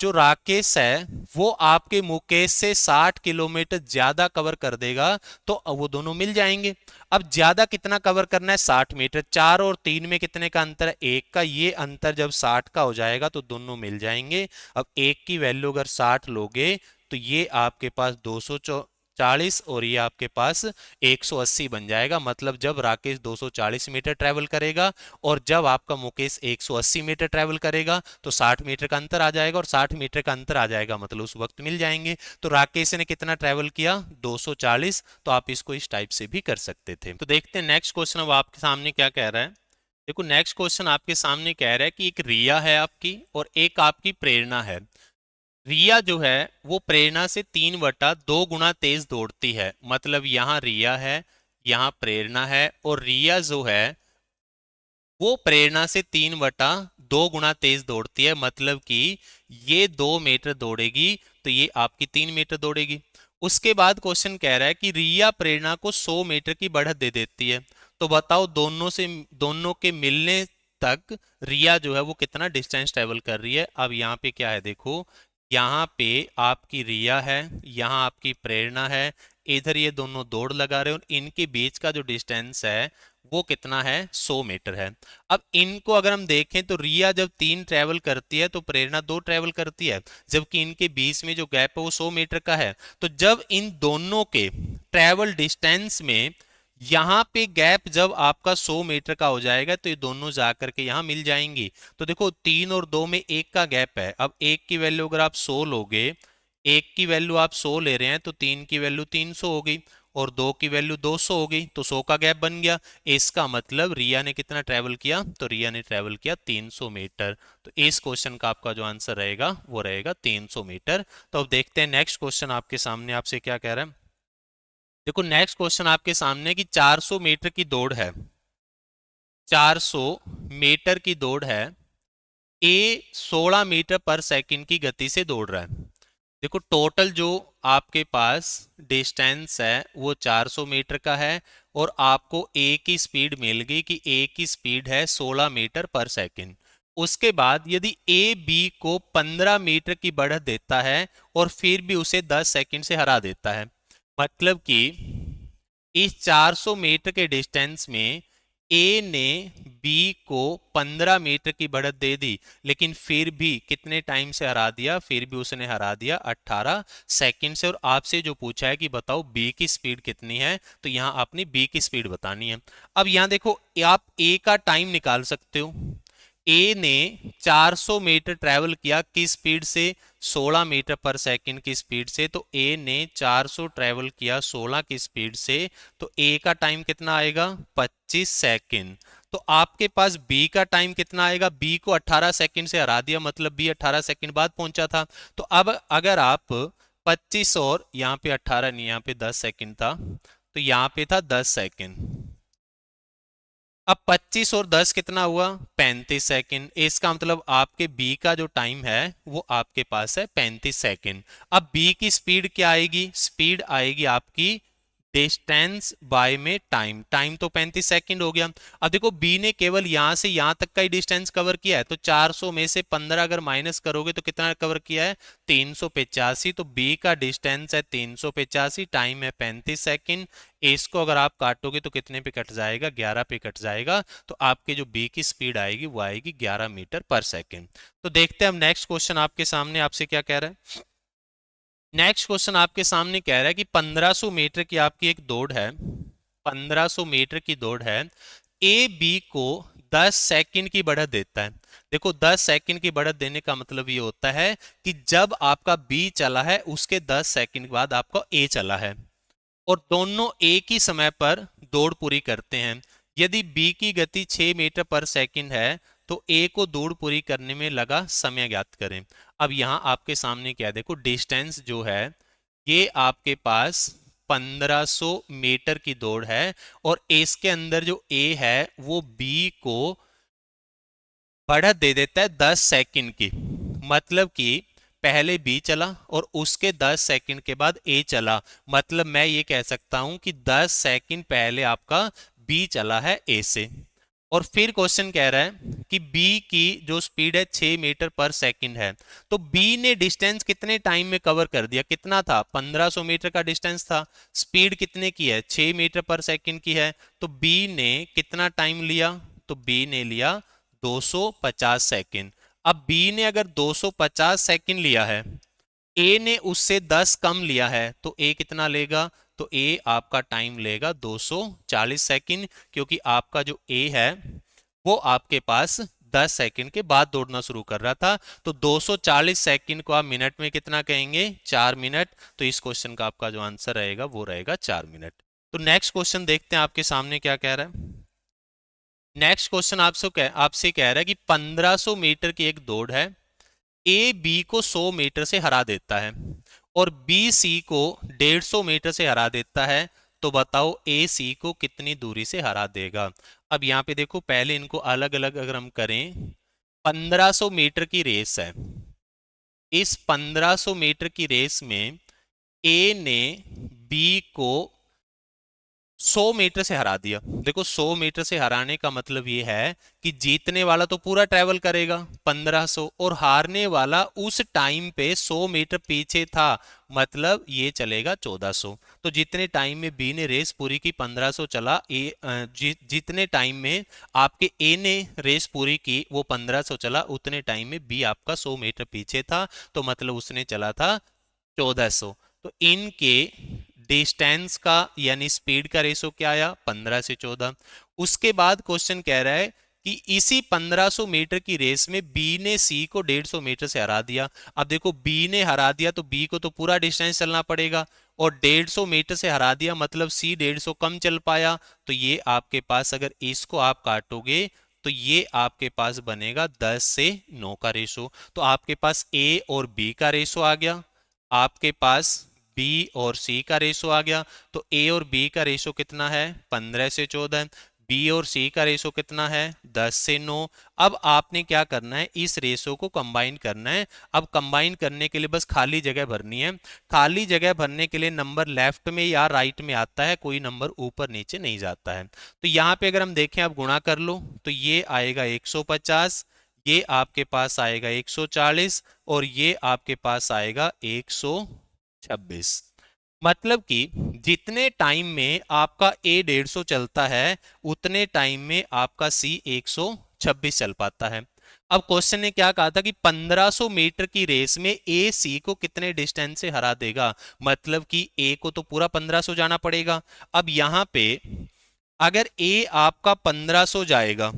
जो राकेश है वो आपके मुकेश से 60 किलोमीटर ज्यादा कवर कर देगा तो वो दोनों मिल जाएंगे। अब ज्यादा कितना कवर करना है, 60 मीटर। 4 और 3 में कितने का अंतर है, 1 का। ये अंतर जब 60 का हो जाएगा तो दोनों मिल जाएंगे। अब 1 की वैल्यू अगर 60 लोगे तो ये आपके पास 240 और ये आपके पास 180 बन जाएगा। मतलब जब राकेश 240 मीटर ट्रेवल करेगा और जब आपका मुकेश 180 मीटर ट्रेवल करेगा तो 60 मीटर का अंतर आ जाएगा, और 60 मीटर का अंतर आ जाएगा मतलब उस वक्त मिल जाएंगे। तो राकेश ने कितना ट्रेवल किया, 240। तो आप इसको इस टाइप से भी कर सकते थे। तो देखते हैं नेक्स्ट क्वेश्चन अब आपके सामने क्या कह रहा है। देखो नेक्स्ट क्वेश्चन आपके सामने कह रहा है कि एक रिया है आपकी और एक आपकी प्रेरणा है। रिया जो है वो प्रेरणा से 3/2 गुना तेज दौड़ती है। मतलब यहाँ रिया है, यहाँ प्रेरणा है, और रिया जो है वो प्रेरणा से 3/2 गुना तेज दौड़ती है। मतलब कि ये 2 मीटर दौड़ेगी तो ये आपकी 3 मीटर दौड़ेगी। उसके बाद क्वेश्चन कह रहा है कि रिया प्रेरणा को 100 मीटर की बढ़त दे देती है। तो बताओ दोनों के मिलने तक रिया जो है वो कितना डिस्टेंस ट्रेवल कर रही है। अब यहाँ पे क्या है, देखो यहाँ पे आपकी रिया है, यहाँ आपकी प्रेरणा है, इधर ये दोनों दौड़ लगा रहे हैं, और इनके बीच का जो डिस्टेंस है वो कितना है, 100 मीटर है। अब इनको अगर हम देखें तो रिया जब 3 ट्रेवल करती है तो प्रेरणा 2 ट्रेवल करती है, जबकि इनके बीच में जो गैप है वो 100 मीटर का है। तो जब इन दोनों के ट्रेवल डिस्टेंस में यहां पे गैप जब आपका 100 मीटर का हो जाएगा तो ये दोनों जाकर के यहां मिल जाएंगी। तो देखो 3 और 2 में 1 का गैप है। अब 1 की वैल्यू अगर आप 100 लोगे, 1 की वैल्यू आप 100 ले रहे हैं तो 3 की वैल्यू 300 हो गई और 2 की वैल्यू 200 हो गई, तो 100 का गैप बन गया। इसका मतलब रिया ने कितना ट्रेवल किया, तो रिया ने ट्रेवल किया 300 मीटर। तो इस क्वेश्चन का आपका जो आंसर रहेगा वो रहेगा 300 मीटर। तो अब देखते हैं नेक्स्ट क्वेश्चन आपके सामने आपसे क्या कह रहा है। देखो नेक्स्ट क्वेश्चन आपके सामने कि 400 मीटर की दौड़ है, 400 मीटर की दौड़ है, ए 16 मीटर पर सेकंड की गति से दौड़ रहा है। देखो टोटल जो आपके पास डिस्टेंस है वो 400 मीटर का है और आपको ए की स्पीड मिल गई कि ए की स्पीड है 16 मीटर पर सेकंड। उसके बाद यदि ए बी को 15 मीटर की बढ़त देता है और फिर भी उसे 10 सेकंड से हरा देता है, मतलब कि इस 400 मीटर के डिस्टेंस में ए ने बी को 15 मीटर की बढ़त दे दी, लेकिन फिर भी कितने टाइम से हरा दिया, फिर भी उसने हरा दिया 18 सेकंड से। और आपसे जो पूछा है कि बताओ बी की स्पीड कितनी है, तो यहां आपने बी की स्पीड बतानी है। अब यहां देखो आप ए का टाइम निकाल सकते हो। ए ने 400 मीटर ट्रेवल किया किस स्पीड से, 16 मीटर पर सेकंड की स्पीड से। तो ए ने 400 ट्रेवल किया 16 की स्पीड से, तो ए का टाइम कितना आएगा, 25 सेकंड। तो आपके पास बी का टाइम कितना आएगा, बी को 18 सेकंड से हरा दिया, मतलब बी 18 सेकंड बाद पहुंचा था। तो अब अगर आप 25 और यहाँ पे 18 नहीं, यहाँ पे 10 सेकंड था, तो यहाँ पे था 10 सेकंड। अब 25 और 10 कितना हुआ, 35 सेकंड। इसका मतलब आपके बी का जो टाइम है वो आपके पास है 35 सेकंड। अब बी की स्पीड क्या आएगी, स्पीड आएगी आपकी डिस्टेंस बाय में टाइम। टाइम तो 35 सेकंड हो गया। अब देखो बी ने केवल यहां से यहां तक का ही डिस्टेंस कवर किया है, तो 400 में से 15 अगर माइनस करोगे तो कितना कवर किया है, 385। तो बी का डिस्टेंस है 385, टाइम है 35 सेकंड। इसको अगर आप काटोगे तो कितने पे कट जाएगा, 11 पे कट जाएगा। तो आपके जो बी की स्पीड आएगी वो आएगी 11 मीटर पर सेकंड। तो देखते हैं हम नेक्स्ट क्वेश्चन आपके सामने आपसे क्या कह रहा है। नेक्स्ट क्वेश्चन आपके सामने कह रहा है कि 1500 मीटर की आपकी एक दौड़ है, 1500 मीटर की दौड़ है, ए बी को 10 सेकंड की बढ़त देता है। देखो 10 सेकंड की बढ़त देने का मतलब ये होता है कि जब आपका बी चला है उसके 10 सेकंड बाद आपका ए चला है और दोनों एक ही समय पर दौड़ पूरी करते हैं। यदि बी की गति 6 मीटर पर सेकंड है तो ए को दौड़ पूरी करने में लगा समय ज्ञात करें। अब यहां आपके सामने क्या है, देखो डिस्टेंस जो है ये आपके पास 1500 मीटर की दौड़ है और इसके अंदर जो ए है वो बी को बढ़त दे देता है 10 सेकंड की। मतलब कि पहले बी चला और उसके 10 सेकंड के बाद ए चला, मतलब मैं ये कह सकता हूं कि 10 सेकंड पहले आपका बी चला है ए से। और फिर क्वेश्चन कह रहा है कि बी की जो स्पीड है 6 मीटर पर सेकंड है, तो बी ने डिस्टेंस कितने टाइम में कवर कर दिया, कितना था, 1500 मीटर का डिस्टेंस था, स्पीड कितने की है, 6 मीटर पर सेकंड की है। तो बी ने कितना टाइम लिया, तो बी ने लिया 250 सेकंड। अब बी ने अगर 250 सेकंड लिया है, ए ने उससे 10 कम लिया है, तो ए कितना लेगा, तो ए आपका टाइम लेगा 240 सेकंड, क्योंकि आपका जो ए है वो आपके पास 10 सेकंड के बाद दौड़ना शुरू कर रहा था। तो 240 सेकंड को आप मिनट में कितना कहेंगे, 4 मिनट। तो इस क्वेश्चन का आपका जो आंसर रहेगा वो रहेगा 4 मिनट। तो नेक्स्ट क्वेश्चन देखते हैं आपके सामने क्या कह रहा है। नेक्स्ट क्वेश्चन आपसे कह रहा है कि 1500 मीटर की एक दौड़ है, ए बी को 100 मीटर से हरा देता है और बी सी को 150 मीटर से हरा देता है। तो बताओ ए सी को कितनी दूरी से हरा देगा। अब यहाँ पे देखो पहले इनको अलग अलग अगर हम करें, 1500 मीटर की रेस है, इस 1500 मीटर की रेस में ए ने बी को 100 मीटर से हरा दिया। देखो 100 मीटर से हराने का मतलब ये है कि जीतने वाला तो पूरा ट्रेवल करेगा 1500, और हारने वाला उस टाइम पे 100 मीटर पीछे था, मतलब ये चलेगा 1400। तो जितने टाइम में बी ने रेस पूरी की 1500 चला, जितने टाइम में आपके ए ने रेस पूरी की वो 1500 चला, उतने टाइम में बी आपका 100 मीटर पीछे था, तो मतलब उसने चला था 1400। तो इनके डिस्टेंस का यानी स्पीड का रेशो क्या आया, 15 से 14। उसके बाद क्वेश्चन कह रहा है कि इसी 1500 मीटर की रेस में बी ने सी को 150 मीटर से हरा दिया। अब देखो बी ने हरा दिया तो बी को तो पूरा डिस्टेंस चलना पड़ेगा, और 150 मीटर से हरा दिया मतलब सी 150 कम चल पाया। तो ये आपके पास अगर इसको आप काटोगे तो ये आपके पास बनेगा 10 से 9 का रेशो। तो आपके पास ए और बी का रेशो आ गया, आपके पास बी और सी का रेशो आ गया। तो ए और बी का रेशो कितना है, 15 से 14। बी और सी का रेशो कितना है, 10 से 9। अब आपने क्या करना है, इस रेशो को कंबाइन करना है। अब कंबाइन करने के लिए बस खाली जगह भरनी है। खाली जगह भरने के लिए नंबर लेफ्ट में या राइट में आता है, कोई नंबर ऊपर नीचे नहीं जाता है। तो यहाँ पे अगर हम देखें, आप गुणा कर लो तो ये आएगा 150, ये आपके पास आएगा 140, और ये आपके पास आएगा 126। मतलब कि जितने टाइम में आपका ए 150 चलता है, उतने टाइम में आपका सी 126 चल पाता है। अब क्वेश्चन ने क्या कहा था कि 1500 मीटर की रेस में ए सी को कितने डिस्टेंस से हरा देगा, मतलब कि ए को तो पूरा 1500 जाना पड़ेगा। अब यहां पे अगर ए आपका 1500 जाएगा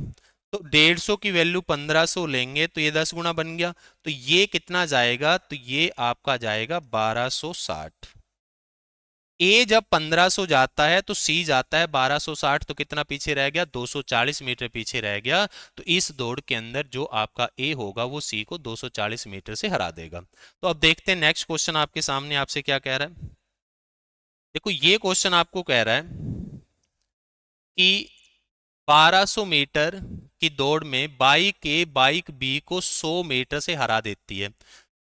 तो 150 की वैल्यू 1500 लेंगे तो ये 10 गुना बन गया। तो ये कितना जाएगा, तो ये आपका जाएगा 1260। ए जब 1500 जाता है तो सी जाता है 1260, तो कितना पीछे रह गया, 240 मीटर पीछे रह गया। तो इस दौड़ के अंदर जो आपका ए होगा वो सी को 240 मीटर से हरा देगा। तो अब देखते हैं नेक्स्ट क्वेश्चन आपके सामने आपसे क्या कह रहा है। देखो ये क्वेश्चन आपको कह रहा है कि 1200 मीटर की दौड़ में बाइक ए बाइक बी को 100 मीटर से हरा देती है।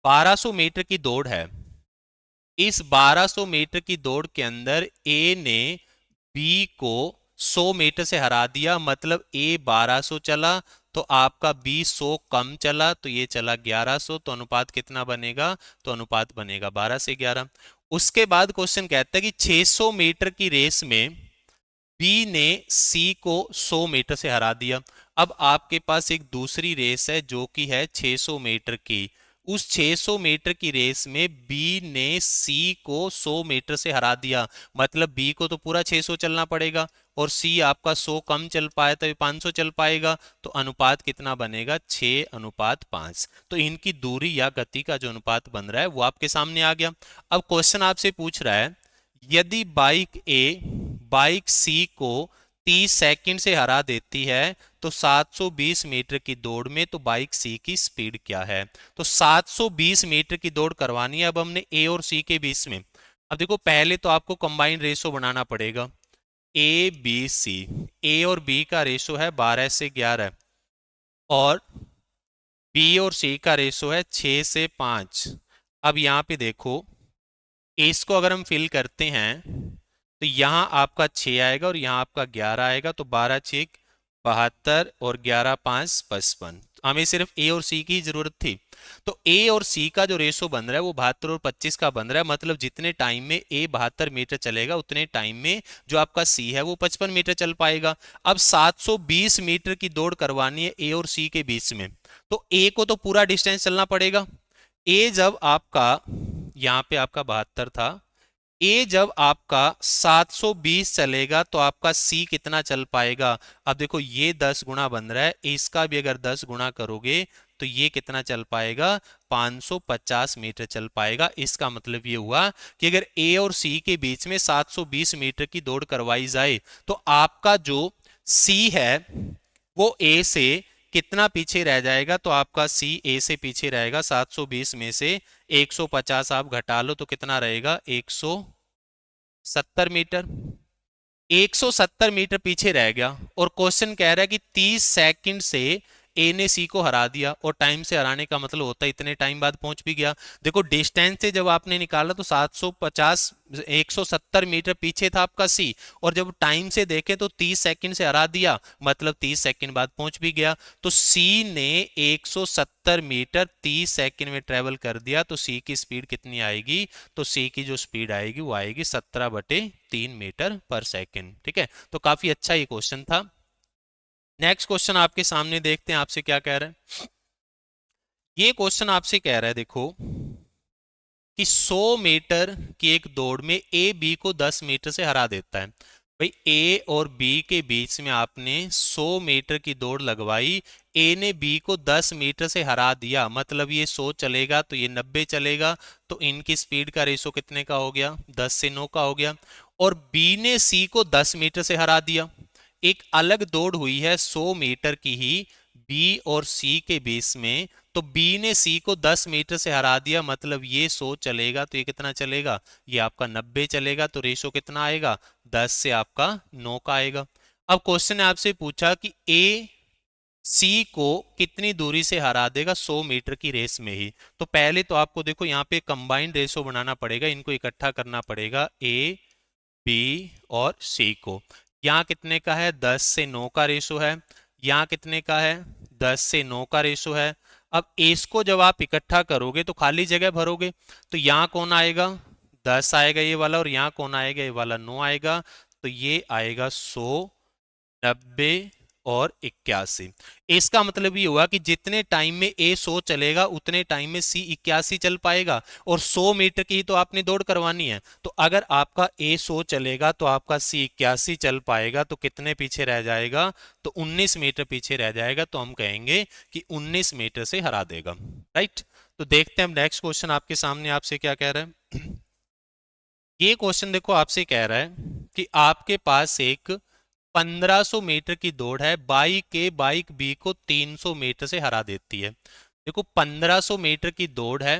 1200 मीटर की दौड़ है, इस 1200 मीटर की दौड़ के अंदर ए ने बी को 100 मीटर से हरा दिया, मतलब ए 1200 चला तो आपका बी 100 कम चला, तो ये चला 1100। तो अनुपात कितना बनेगा, तो अनुपात बनेगा 12 से 11। उसके बाद क्वेश्चन कहता है कि 600 मीटर की रेस में बी ने सी को 100 मीटर से हरा दिया। अब आपके पास एक दूसरी रेस है जो कि है 600 मीटर की। उस 600 मीटर की रेस में बी ने सी को 100 मीटर से हरा दिया, मतलब बी को तो पूरा 600 चलना पड़ेगा, और सी आपका 100 कम चल पाया तो 500 चल पाएगा। तो अनुपात कितना बनेगा, 6:5। तो इनकी दूरी या गति का जो अनुपात बन रहा है वो आपके सामने आ गया। अब क्वेश्चन आपसे पूछ रहा है, यदि बाइक ए बाइक सी को 30 सेकंड से हरा देती है तो 720 मीटर की दौड़ में तो बाइक सी की स्पीड क्या है। तो 720 मीटर की दौड़ करवानी है अब हमने ए और सी के बीच में। अब देखो पहले तो आपको कंबाइंड रेशो बनाना पड़ेगा, ए बी सी। ए और बी का रेशो है 12 से 11, और बी और सी का रेशो है 6 से 5। अब यहाँ पे देखो इसको अगर हम फिल करते हैं तो यहाँ आपका 6 आएगा और यहाँ आपका 11 आएगा, तो 12×6 72 और 11×5 55। हमें सिर्फ ए और सी की जरूरत थी। तो ए और सी का जो रेशो बन रहा है वो 72 और 25 का बन रहा है, मतलब जितने टाइम में ए 72 मीटर चलेगा उतने टाइम में जो आपका सी है वो 55 मीटर चल पाएगा। अब 720 मीटर की दौड़ करवानी है ए और सी के बीच में, तो ए को तो पूरा डिस्टेंस चलना पड़ेगा। ए जब आपका यहाँ पे आपका 72 था, ए जब आपका 720 चलेगा तो आपका सी कितना चल पाएगा। अब देखो ये 10 गुना बन रहा है, इसका भी अगर 10 गुना करोगे तो ये कितना चल पाएगा, 550 मीटर चल पाएगा। इसका मतलब ये हुआ कि अगर ए और सी के बीच में 720 मीटर की दौड़ करवाई जाए तो आपका जो सी है वो ए से कितना पीछे रह जाएगा, तो आपका सी ए से पीछे रहेगा 720 में से 150 आप घटा लो तो कितना रहेगा, 170 मीटर। 170 मीटर पीछे रह गया, और क्वेश्चन कह रहा है कि 30 सेकंड से ए ने सी को हरा दिया, और टाइम से हराने का मतलब होता है इतने टाइम बाद पहुंच भी गया। देखो डिस्टेंस से जब आपने निकाला तो 750 170 मीटर पीछे था आपका सी, और जब टाइम से देखे तो 30 सेकंड से हरा दिया, मतलब 30 सेकंड बाद पहुंच भी गया। तो सी ने 170 मीटर 30 सेकंड में ट्रेवल कर दिया, तो सी की स्पीड कितनी आएगी? तो सी की जो स्पीड आएगी वो आएगी 17/3 मीटर पर सेकंड। ठीक है, तो काफी अच्छा ये क्वेश्चन था। नेक्स्ट क्वेश्चन आपके सामने देखते हैं आपसे क्या कह रहा है। ये क्वेश्चन आपसे कह रहा है देखो कि 100 मीटर की एक दौड़ में ए बी को 10 मीटर से हरा देता है। भाई ए और बी के बीच में आपने 100 मीटर की दौड़ लगवाई, ए ने बी को 10 मीटर से हरा दिया, मतलब ये 100 चलेगा तो ये 90 चलेगा, तो इनकी स्पीड का रेशो कितने का हो गया? 10 से 9 का हो गया। और बी ने सी को 10 मीटर से हरा दिया। एक अलग दौड़ हुई है 100 मीटर की ही बी और सी के बीच में, तो बी ने सी को 10 मीटर से हरा दिया, मतलब ये 100 चलेगा तो ये कितना चलेगा? ये आपका 90 चलेगा, तो रेशो कितना आएगा? 10 से आपका 9 का आएगा। अब क्वेश्चन ने आपसे पूछा कि ए सी को कितनी दूरी से हरा देगा 100 मीटर की रेस में ही। तो पहले तो आपको देखो यहाँ पे कंबाइंड रेशो बनाना पड़ेगा, इनको इकट्ठा करना पड़ेगा, ए बी और सी को। यहाँ कितने का है? 10 से 9 का रेशो है। यहाँ कितने का है? 10 से 9 का रेशो है। अब इसको जब आप इकट्ठा करोगे तो खाली जगह भरोगे, तो यहाँ कौन आएगा? 10 आएगा ये वाला, और यहाँ कौन आएगा? ये वाला 9 आएगा। तो ये आएगा 100, 90 और 81। इसका मतलब ये हुआ कि जितने टाइम में ए 100 चलेगा उतने टाइम में सी 81 चल पाएगा, और 100 मीटर की ही तो आपने दौड़ करवानी है। तो अगर आपका ए 100 चलेगा तो आपका सी 81 चल पाएगा, तो कितने पीछे रह जाएगा? तो 19 मीटर पीछे रह जाएगा। तो हम कहेंगे कि 19 मीटर से हरा देगा। राइट, तो देखते हैं हम नेक्स्ट क्वेश्चन आपके सामने आपसे क्या कह रहा है। ये क्वेश्चन देखो आपसे कह रहा है कि आपके पास एक 1500 मीटर की दौड़ है, बाइक बी को 300 मीटर से हरा देती है। देखो 1500 मीटर की दौड़ है,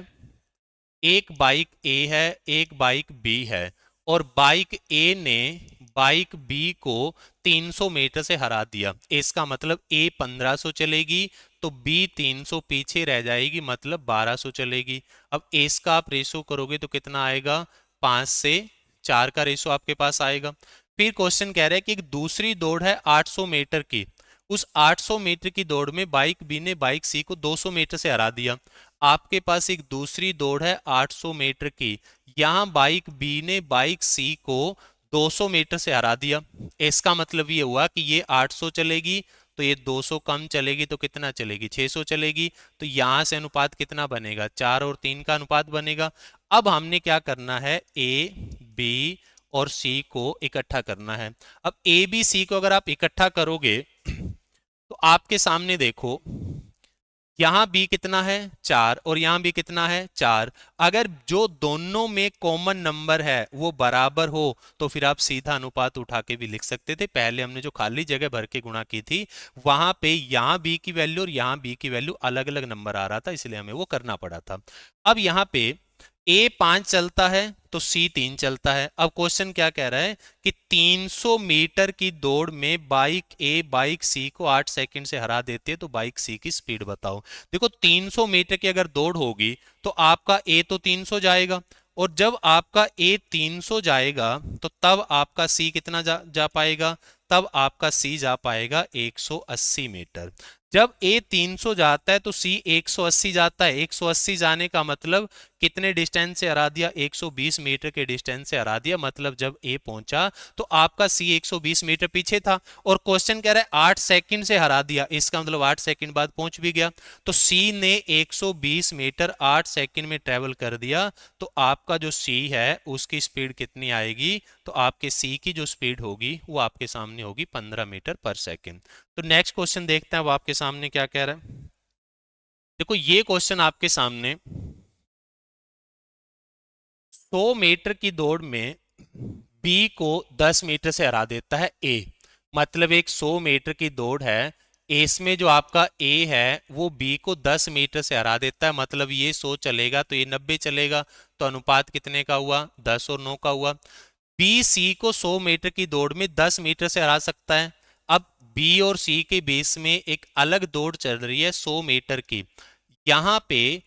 एक बाइक ए है, एक बाइक बी है, और बाइक ए ने बाइक बी को 300 मीटर से हरा दिया। इसका मतलब ए 1500 चलेगी तो बी 300 पीछे रह जाएगी, मतलब 1200 चलेगी। अब इसका आप रेशो करोगे तो कितना आएगा? 5 से 4 का रेशो आपके पास आएगा। फिर क्वेश्चन कह रहा है कि एक दूसरी दौड़ है 800 मीटर की, उस 800 मीटर की दौड़ में बाइक बी ने बाइक सी को 200 मीटर से हरा दिया। आपके पास एक दूसरी दौड़ है 800 मीटर की, यहां बाइक बी ने बाइक सी को 200 मीटर से हरा दिया। इसका मतलब ये हुआ कि ये 800 चलेगी तो ये 200 कम चलेगी, तो कितना चलेगी? 600 चलेगी। तो यहां से अनुपात कितना बनेगा? 4 और 3 का अनुपात बनेगा। अब हमने क्या करना है? ए बी और सी को इकट्ठा करना है। अब ए बी सी को अगर आप इकट्ठा करोगे तो आपके सामने देखो, यहां बी कितना है? 4, और यहां भी कितना है? 4। अगर जो दोनों में कॉमन नंबर है वो बराबर हो तो फिर आप सीधा अनुपात उठा के भी लिख सकते थे। पहले हमने जो खाली जगह भर के गुणा की थी वहां पे यहां बी की वैल्यू और यहां बी की वैल्यू अलग अलग नंबर आ रहा था, इसलिए हमें वो करना पड़ा था। अब यहां पे ए 5 चलता है तो सी 3 चलता है। अब क्वेश्चन क्या कह रहा है कि 300 मीटर की दौड़ में बाइक ए बाइक सी को 8 सेकंड से हरा देती है, तो बाइक सी की स्पीड बताओ। देखो 300 मीटर की अगर दौड़ होगी तो आपका ए तो 300 जाएगा, और जब आपका ए 300 जाएगा तो तब आपका सी कितना जा पाएगा? तब आपका सी जा पाएगा 180 मीटर। जब ए 300 जाता है तो सी 180 जाता है। 180 जाने का मतलब कितने डिस्टेंस से हरा दिया? 120 मीटर के डिस्टेंस से हरा दिया। मतलब जब ए पहुंचा तो आपका सी 120 मीटर पीछे था, और क्वेश्चन कह रहा है 8 सेकंड से हरा दिया, इसका मतलब 8 सेकंड बाद पहुंच भी गया। तो सी ने 120 मीटर 8 सेकंड में ट्रेवल कर दिया, तो आपका जो सी है उसकी स्पीड कितनी आएगी? तो आपके सी की जो स्पीड होगी वो आपके सामने होगी 15 मीटर पर सेकंड। तो नेक्स्ट क्वेश्चन देखते हैं वो आपके सामने क्या कह रहा है। देखो ये क्वेश्चन आपके सामने 100 मीटर की दौड़ में बी को 10 मीटर से हरा देता है ए। मतलब एक 100 मीटर की दौड़ है, इसमें जो आपका ए है वो बी को 10 मीटर से हरा देता है, मतलब ये 100 चलेगा तो ये 90 चलेगा। तो अनुपात कितने का हुआ? 10 और 9 का हुआ। बी सी को 100 मीटर की दौड़ में 10 मीटर से हरा सकता है। अब बी और सी के बीच में एक अलग दौड़ चल रही है 100 मीटर की। यहाँ पे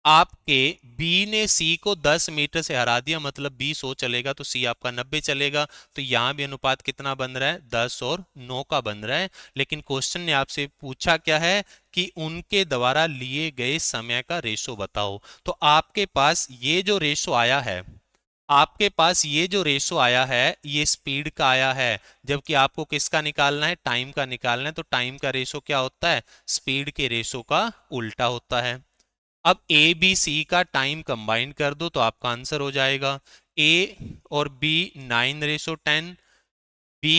आपके बी ने सी को 10 मीटर से हरा दिया, मतलब बी 100 चलेगा तो सी आपका 90 चलेगा। तो यहां भी अनुपात कितना बन रहा है, 10 और 9 का बन रहा है। लेकिन क्वेश्चन ने आपसे पूछा क्या है कि उनके द्वारा लिए गए समय का रेशो बताओ। तो आपके पास ये जो रेशो आया है, आपके पास ये जो रेशो आया है ये स्पीड का आया है, जबकि आपको किसका निकालना है, टाइम का निकालना है। तो टाइम का रेशो क्या होता है, स्पीड के रेशो का उल्टा होता है। अब ए बी सी का टाइम कंबाइन कर दो तो आपका आंसर हो जाएगा ए और बी 9:10, बी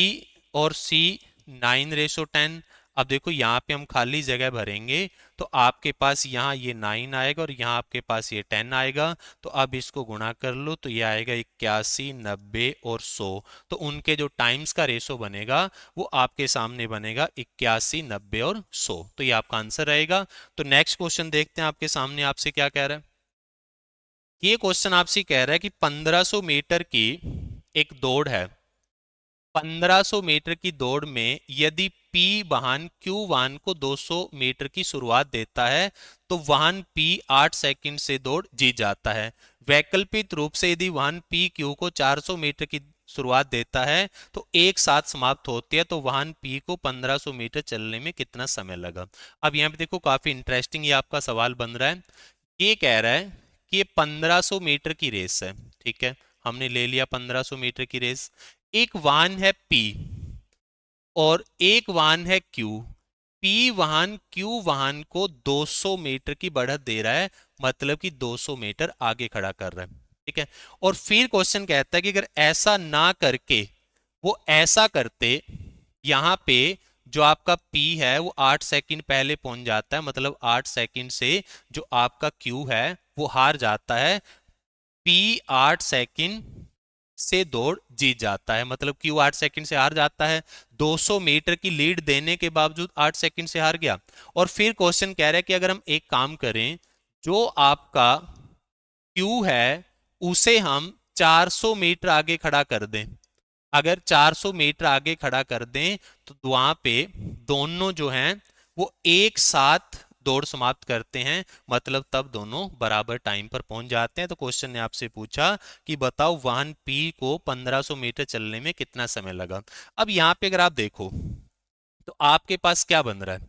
और सी 9:10। अब देखो यहाँ पे हम खाली जगह भरेंगे तो आपके पास यहाँ ये 9 आएगा और यहाँ आपके पास ये 10 आएगा। तो अब इसको गुणा कर लो तो ये आएगा 81, 90 और 100। तो उनके जो टाइम्स का रेशो बनेगा वो आपके सामने बनेगा 81, 90 और 100। तो ये आपका आंसर रहेगा। तो नेक्स्ट क्वेश्चन देखते हैं आपके सामने आपसे क्या कह रहा है। ये क्वेश्चन आपसे कह रहा है कि 1500 मीटर की एक दौड़ है। 1500 मीटर की दौड़ में यदि P वाहन Q वाहन को 200 मीटर की शुरुआत देता है तो वाहन P 8 सेकंड से दौड़ जीत जाता है। वैकल्पिक रूप से यदि वाहन P Q को 400 मीटर की शुरुआत देता है तो एक साथ समाप्त होती है, तो वाहन P को 1500 मीटर चलने में कितना समय लगा। अब यहाँ पे देखो काफी इंटरेस्टिंग ये आपका सवाल बन रहा है। ये कह रहा है कि ये 1500 मीटर की रेस है, ठीक है, हमने ले लिया 1500 मीटर की रेस। एक वाहन है P और एक वाहन है Q। P वाहन Q वाहन को 200 मीटर की बढ़त दे रहा है, मतलब कि 200 मीटर आगे खड़ा कर रहा है, ठीक है। और फिर क्वेश्चन कहता है कि अगर ऐसा ना करके वो ऐसा करते, यहां पे जो आपका P है वो 8 सेकंड पहले पहुंच जाता है, मतलब 8 सेकंड से जो आपका Q है वो हार जाता है। P 8 सेकंड से दौड़ जीत जाता है, मतलब Q 8 सेकंड से हार जाता है। 200 मीटर की लीड देने के बावजूद 8 सेकंड से हार गया। और फिर क्वेश्चन कह रहा है कि अगर हम एक काम करें, जो आपका Q है उसे हम 400 मीटर आगे खड़ा कर दें। अगर 400 मीटर आगे खड़ा कर दें तो वहां पे दोनों जो हैं वो एक साथ दौड़ समाप्त करते हैं, मतलब तब दोनों बराबर टाइम पर पहुंच जाते हैं। तो क्वेश्चन ने आपसे पूछा कि बताओ वाहन P को 1500 मीटर चलने में कितना समय लगा। अब यहां पे अगर आप देखो तो आपके पास क्या बन रहा है,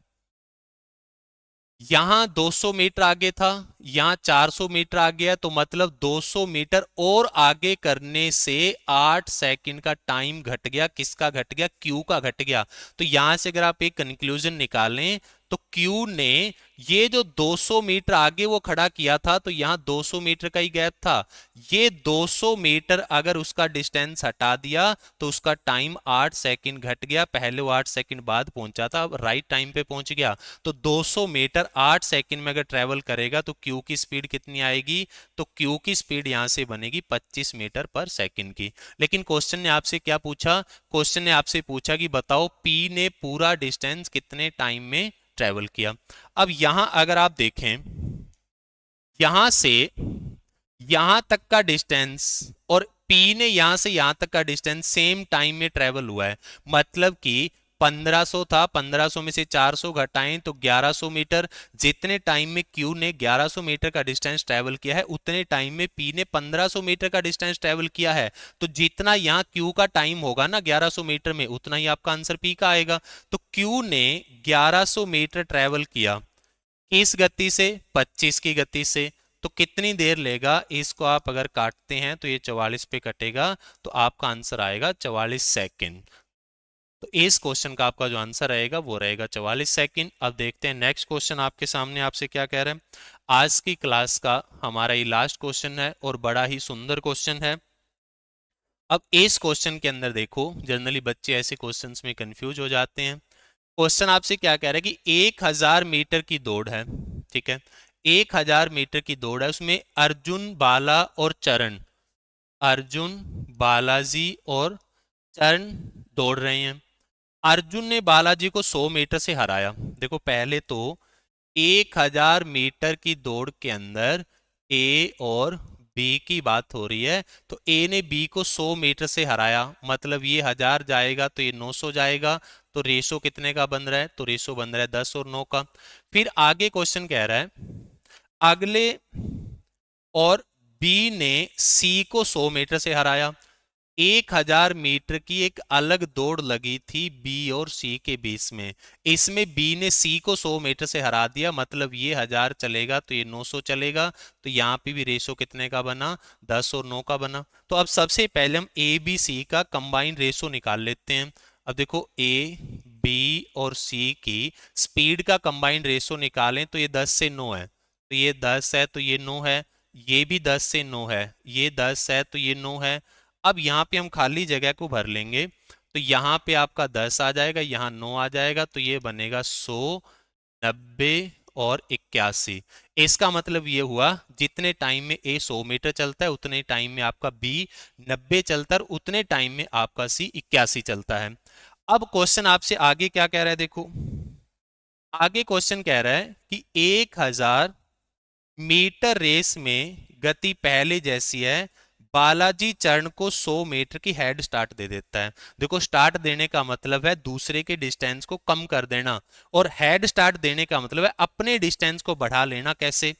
यहां 200 मीटर आगे था, यहां 400 मीटर आगे है, तो मतलब 200 मीटर और आगे करने से 8 सेकंड का टाइम घट गया। किसका घट गया, Q का घट गया। तो यहां से अगर आप एक कंक्लूजन निकालें तो Q ने ये जो 200 मीटर आगे वो खड़ा किया था, तो यहां 200 मीटर का ही गैप था। ये 200 मीटर अगर उसका डिस्टेंस हटा दिया तो उसका टाइम 8 सेकंड घट गया। पहले वो 8 सेकंड बाद पहुंचा था, अब राइट टाइम पे पहुंच गया। तो 200 मीटर 8 सेकंड में अगर ट्रेवल करेगा तो Q की स्पीड कितनी आएगी, तो Q की स्पीड यहां से बनेगी 25 मीटर पर सेकंड की। लेकिन क्वेश्चन ने आपसे क्या पूछा, क्वेश्चन ने आपसे पूछा कि बताओ P ने पूरा डिस्टेंस कितने टाइम में ट्रेवल किया। अब यहां अगर आप देखें, यहां से यहां तक का डिस्टेंस और P ने यहां से यहां तक का डिस्टेंस सेम टाइम में ट्रेवल हुआ है, मतलब कि 1500 था, 1500 में से 400 घटाएं तो 1100 मीटर। जितने टाइम में Q ने 1100 मीटर का डिस्टेंस ट्रेवल किया है उतने टाइम में P ने 1500 मीटर का डिस्टेंस ट्रेवल किया है। तो जितना यहां Q का टाइम होगा ना 1100 मीटर में, उतना ही आपका आंसर P का आएगा। तो Q ने 1100 मीटर ट्रेवल किया किस गति से, 25 की गति से। तो कितनी देर लेगा, इसको आप अगर काटते हैं तो ये 44 पे कटेगा, तो आपका आंसर आएगा 44 सेकंड। तो इस क्वेश्चन का आपका जो आंसर रहेगा वो रहेगा 44 सेकंड। अब देखते हैं नेक्स्ट क्वेश्चन आपके सामने आपसे क्या कह रहे हैं। आज की क्लास का हमारा ये लास्ट क्वेश्चन है और बड़ा ही सुंदर क्वेश्चन है। अब इस क्वेश्चन के अंदर देखो, जनरली बच्चे ऐसे क्वेश्चंस में कंफ्यूज हो जाते हैं। क्वेश्चन आपसे क्या कह रहा है कि 1000 मीटर की दौड़ है, ठीक है, 1000 मीटर की दौड़ है, उसमें अर्जुन, बाला और चरण, अर्जुन, बालाजी और चरण दौड़ रहे हैं। अर्जुन ने बालाजी को 100 मीटर से हराया। देखो पहले तो 1000 मीटर की दौड़ के अंदर ए और बी की बात हो रही है, तो ए ने बी को 100 मीटर से हराया, मतलब ये 1000 जाएगा तो ये 900 जाएगा, तो रेशो कितने का बन रहा है? तो रेशो बन रहा है 10 और 9 का। फिर आगे क्वेश्चन कह रहा है अगले और बी ने सी को 100 मीटर से हराया। 1000 मीटर की एक अलग दौड़ लगी थी बी और सी के बीच में। इसमें बी ने सी को 100 मीटर से हरा दिया, मतलब ये 1000 चलेगा तो ये 900 चलेगा। तो यहाँ पे भी रेशो कितने का बना? 10 और 9 का बना। तो अब सबसे पहले हम ए बी सी का कंबाइंड रेशो निकाल लेते हैं। अब देखो ए बी और सी की स्पीड का कंबाइंड रेशो निकालें तो ये 10 से 9 है, तो ये 10 है तो ये 9 है, ये भी 10 से 9 है, ये 10 है तो ये 9 है। अब यहाँ पे हम खाली जगह को भर लेंगे, तो यहाँ पे आपका 10 आ जाएगा, यहाँ 9 आ जाएगा, तो ये बनेगा 100, 90 और 81। इसका मतलब ये हुआ जितने टाइम में ए 100 मीटर चलता है उतने टाइम में आपका बी 90 चलता है और उतने टाइम में आपका सी 81 चलता है। अब क्वेश्चन आपसे आगे क्या कह रहा है? देखो आगे क्वेश्चन कह रहा है कि 1000 मीटर रेस में गति पहले जैसी है। बालाजी चरण को 100 मीटर की हेड स्टार्ट दे देता है। देखो स्टार्ट देने का मतलब है दूसरे के डिस्टेंस को कम कर देना, और हेड स्टार्ट देने का मतलब है अपने डिस्टेंस को बढ़ा लेना। कैसे?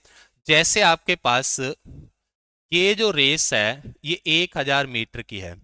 जैसे आपके पास ये जो रेस है ये 1000 मीटर की है।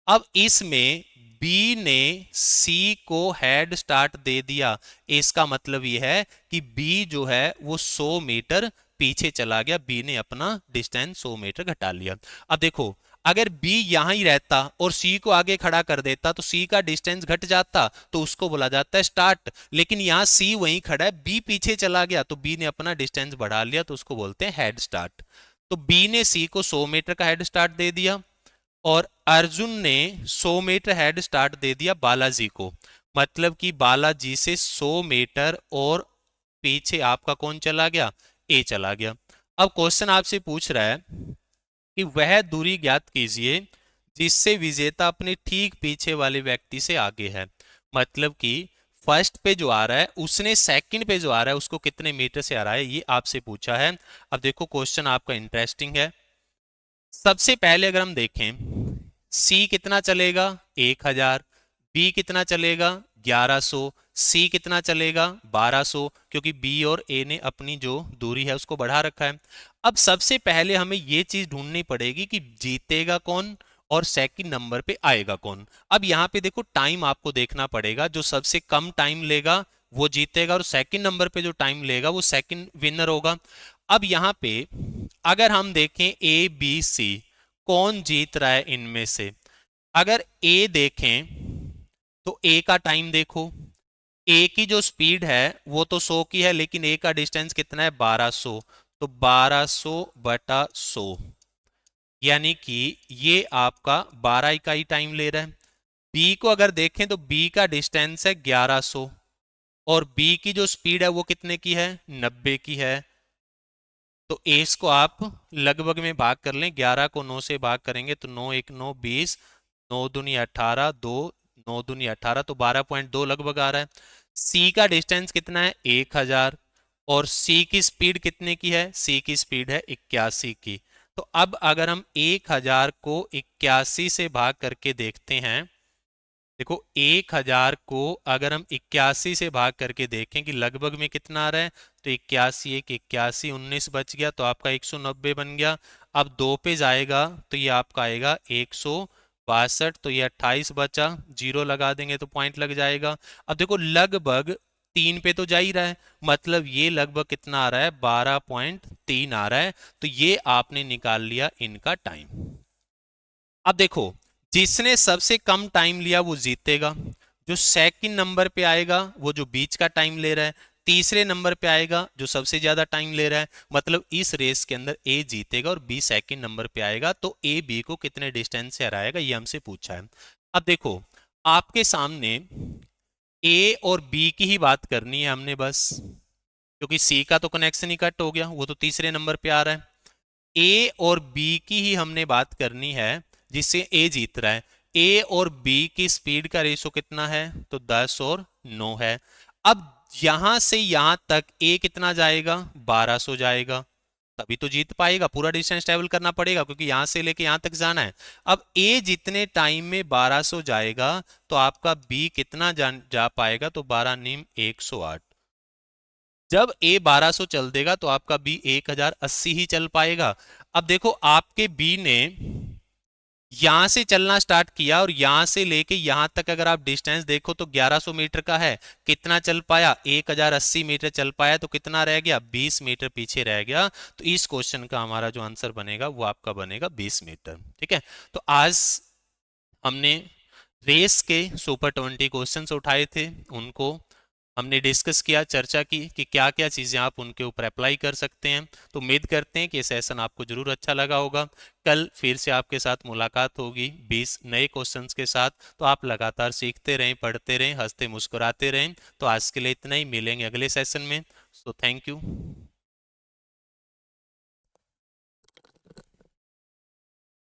अब इसमें बी ने सी को हेड स्टार्ट दे दिया, इसका मतलब यह है कि बी जो है वो 100 मीटर पीछे चला गया, बी ने अपना डिस्टेंस 100 मीटर घटा लिया। अब देखो अगर बी यहां ही रहता और सी को आगे खड़ा कर देता तो सी का डिस्टेंस घट जाता, तो उसको बोला जाता है स्टार्ट। लेकिन यहां सी वहीं खड़ा है, बी पीछे चला गया तो बी ने अपना डिस्टेंस बढ़ा लिया, तो उसको बोलते हैं हेड स्टार्ट। तो बी ने सी को 100 मीटर का हेड स्टार्ट दे दिया और अर्जुन ने 100 मीटर हेड स्टार्ट दे दिया बालाजी को, मतलब कि बालाजी से 100 मीटर और पीछे आपका कौन चला गया? ए चला गया। अब क्वेश्चन आपसे पूछ रहा है कि वह दूरी ज्ञात कीजिए जिससे विजेता अपने ठीक पीछे वाले व्यक्ति से आगे है। मतलब कि फर्स्ट पे जो आ रहा है उसने सेकंड पे जो आ रहा है उसको कितने मीटर से आ रहा है, ये आपसे पूछा है। अब देखो क्वेश्चन आपका इंटरेस्टिंग है। सबसे पहले अगर हम देखें सी कितना चलेगा? 1000। बी कितना चलेगा? 1100। सी कितना चलेगा? 1200, क्योंकि बी और ए ने अपनी जो दूरी है उसको बढ़ा रखा है। अब सबसे पहले हमें ये चीज ढूंढनी पड़ेगी कि जीतेगा कौन और सेकंड नंबर पे आएगा कौन। अब यहाँ पे देखो टाइम आपको देखना पड़ेगा, जो सबसे कम टाइम लेगा वो जीतेगा और सेकंड नंबर पे जो टाइम लेगा वो सेकंड विनर होगा। अब यहाँ पे अगर हम देखें ए बी सी कौन जीत रहा है इनमें से, अगर ए देखें तो ए का टाइम देखो, ए की जो स्पीड है वो तो 100 की है, लेकिन ए का डिस्टेंस कितना है? 1200। तो 1200 बटा 100, यानी कि ये आपका 12 इकाई टाइम ले रहा है। बी को अगर देखें तो बी का डिस्टेंस है 1100 और बी की जो स्पीड है वो कितने की है? 90 की है। तो एस को आप लगभग में भाग कर लें, 11 को 9 से भाग करेंगे तो 9 1 9 20, 9 दूनी 18, 2 9 दूनी 18, तो 12.2 लगभग आ रहा है। सी का डिस्टेंस कितना है? 1000 और सी की स्पीड कितने की है? सी की स्पीड है 81 की। तो अब अगर हम 1000 को 81 से भाग करके देखते हैं, देखो 1000 को अगर हम 81 से भाग करके देखें कि लगभग में कितना आ रहा है, तो 81 एक 81 19 बच गया तो आपका 190 बन गया। अब 2 पे जाएगा तो ये आपका आएगा 162, तो ये 28 बचा, जीरो लगा देंगे तो पॉइंट लग जाएगा। अब देखो लगभग 3 पे तो जा ही रहा है, मतलब ये लगभग कितना आ रहा है? 12.3 आ रहा है। तो ये आपने निकाल लिया इनका टाइम। अब देखो जिसने सबसे कम टाइम लिया वो जीतेगा। जो सेकंड नंबर पे आएगा वो जो बीच का टाइम ले रहा है, तीसरे नंबर पे आएगा जो सबसे ज्यादा टाइम ले रहा है। मतलब इस रेस के अंदर ए जीतेगा और बी सेकंड नंबर पे आएगा। तो ए बी को कितने डिस्टेंस से हराएगा ये हमसे पूछा है। अब देखो आपके सामने ए और बी की ही बात करनी है हमने बस, क्योंकि सी का तो कनेक्शन ही कट हो गया, वो तो तीसरे नंबर पे आ रहा है। ए और बी की ही हमने बात करनी है जिससे ए जीत रहा है। ए और बी की स्पीड का रेशो कितना है? तो 10 और 9 है। अब यहां से यहां तक ए कितना जाएगा? 1200 जाएगा। तभी तो जीत पाएगा, पूरा डिस्टेंस ट्रेवल करना पड़ेगा क्योंकि यहां से लेके यहां तक जाना है। अब ए जितने टाइम में 1200 जाएगा तो आपका बी कितना जा पाएगा, तो 12 नीम 108। जब ए 1200 चल देगा तो आपका बी 1080 ही चल पाएगा। अब देखो आपके बी ने यहां से चलना स्टार्ट किया और यहां से लेके यहां तक अगर आप डिस्टेंस देखो तो 1100 मीटर का है। कितना चल पाया, 1080 मीटर चल पाया, तो कितना रह गया, 20 मीटर पीछे रह गया। तो इस क्वेश्चन का हमारा जो आंसर बनेगा वो आपका बनेगा 20 मीटर। ठीक है, तो आज हमने रेस के सुपर 20 क्वेश्चंस उठाए थे, उनको हमने डिस्कस किया, चर्चा की कि क्या क्या चीज़ें आप उनके ऊपर अप्लाई कर सकते हैं। तो उम्मीद करते हैं कि ये सेशन आपको जरूर अच्छा लगा होगा। कल फिर से आपके साथ मुलाकात होगी 20 नए क्वेश्चंस के साथ। तो आप लगातार सीखते रहें, पढ़ते रहें, हंसते मुस्कुराते रहें। तो आज के लिए इतना ही, मिलेंगे अगले सेशन में। So thank you.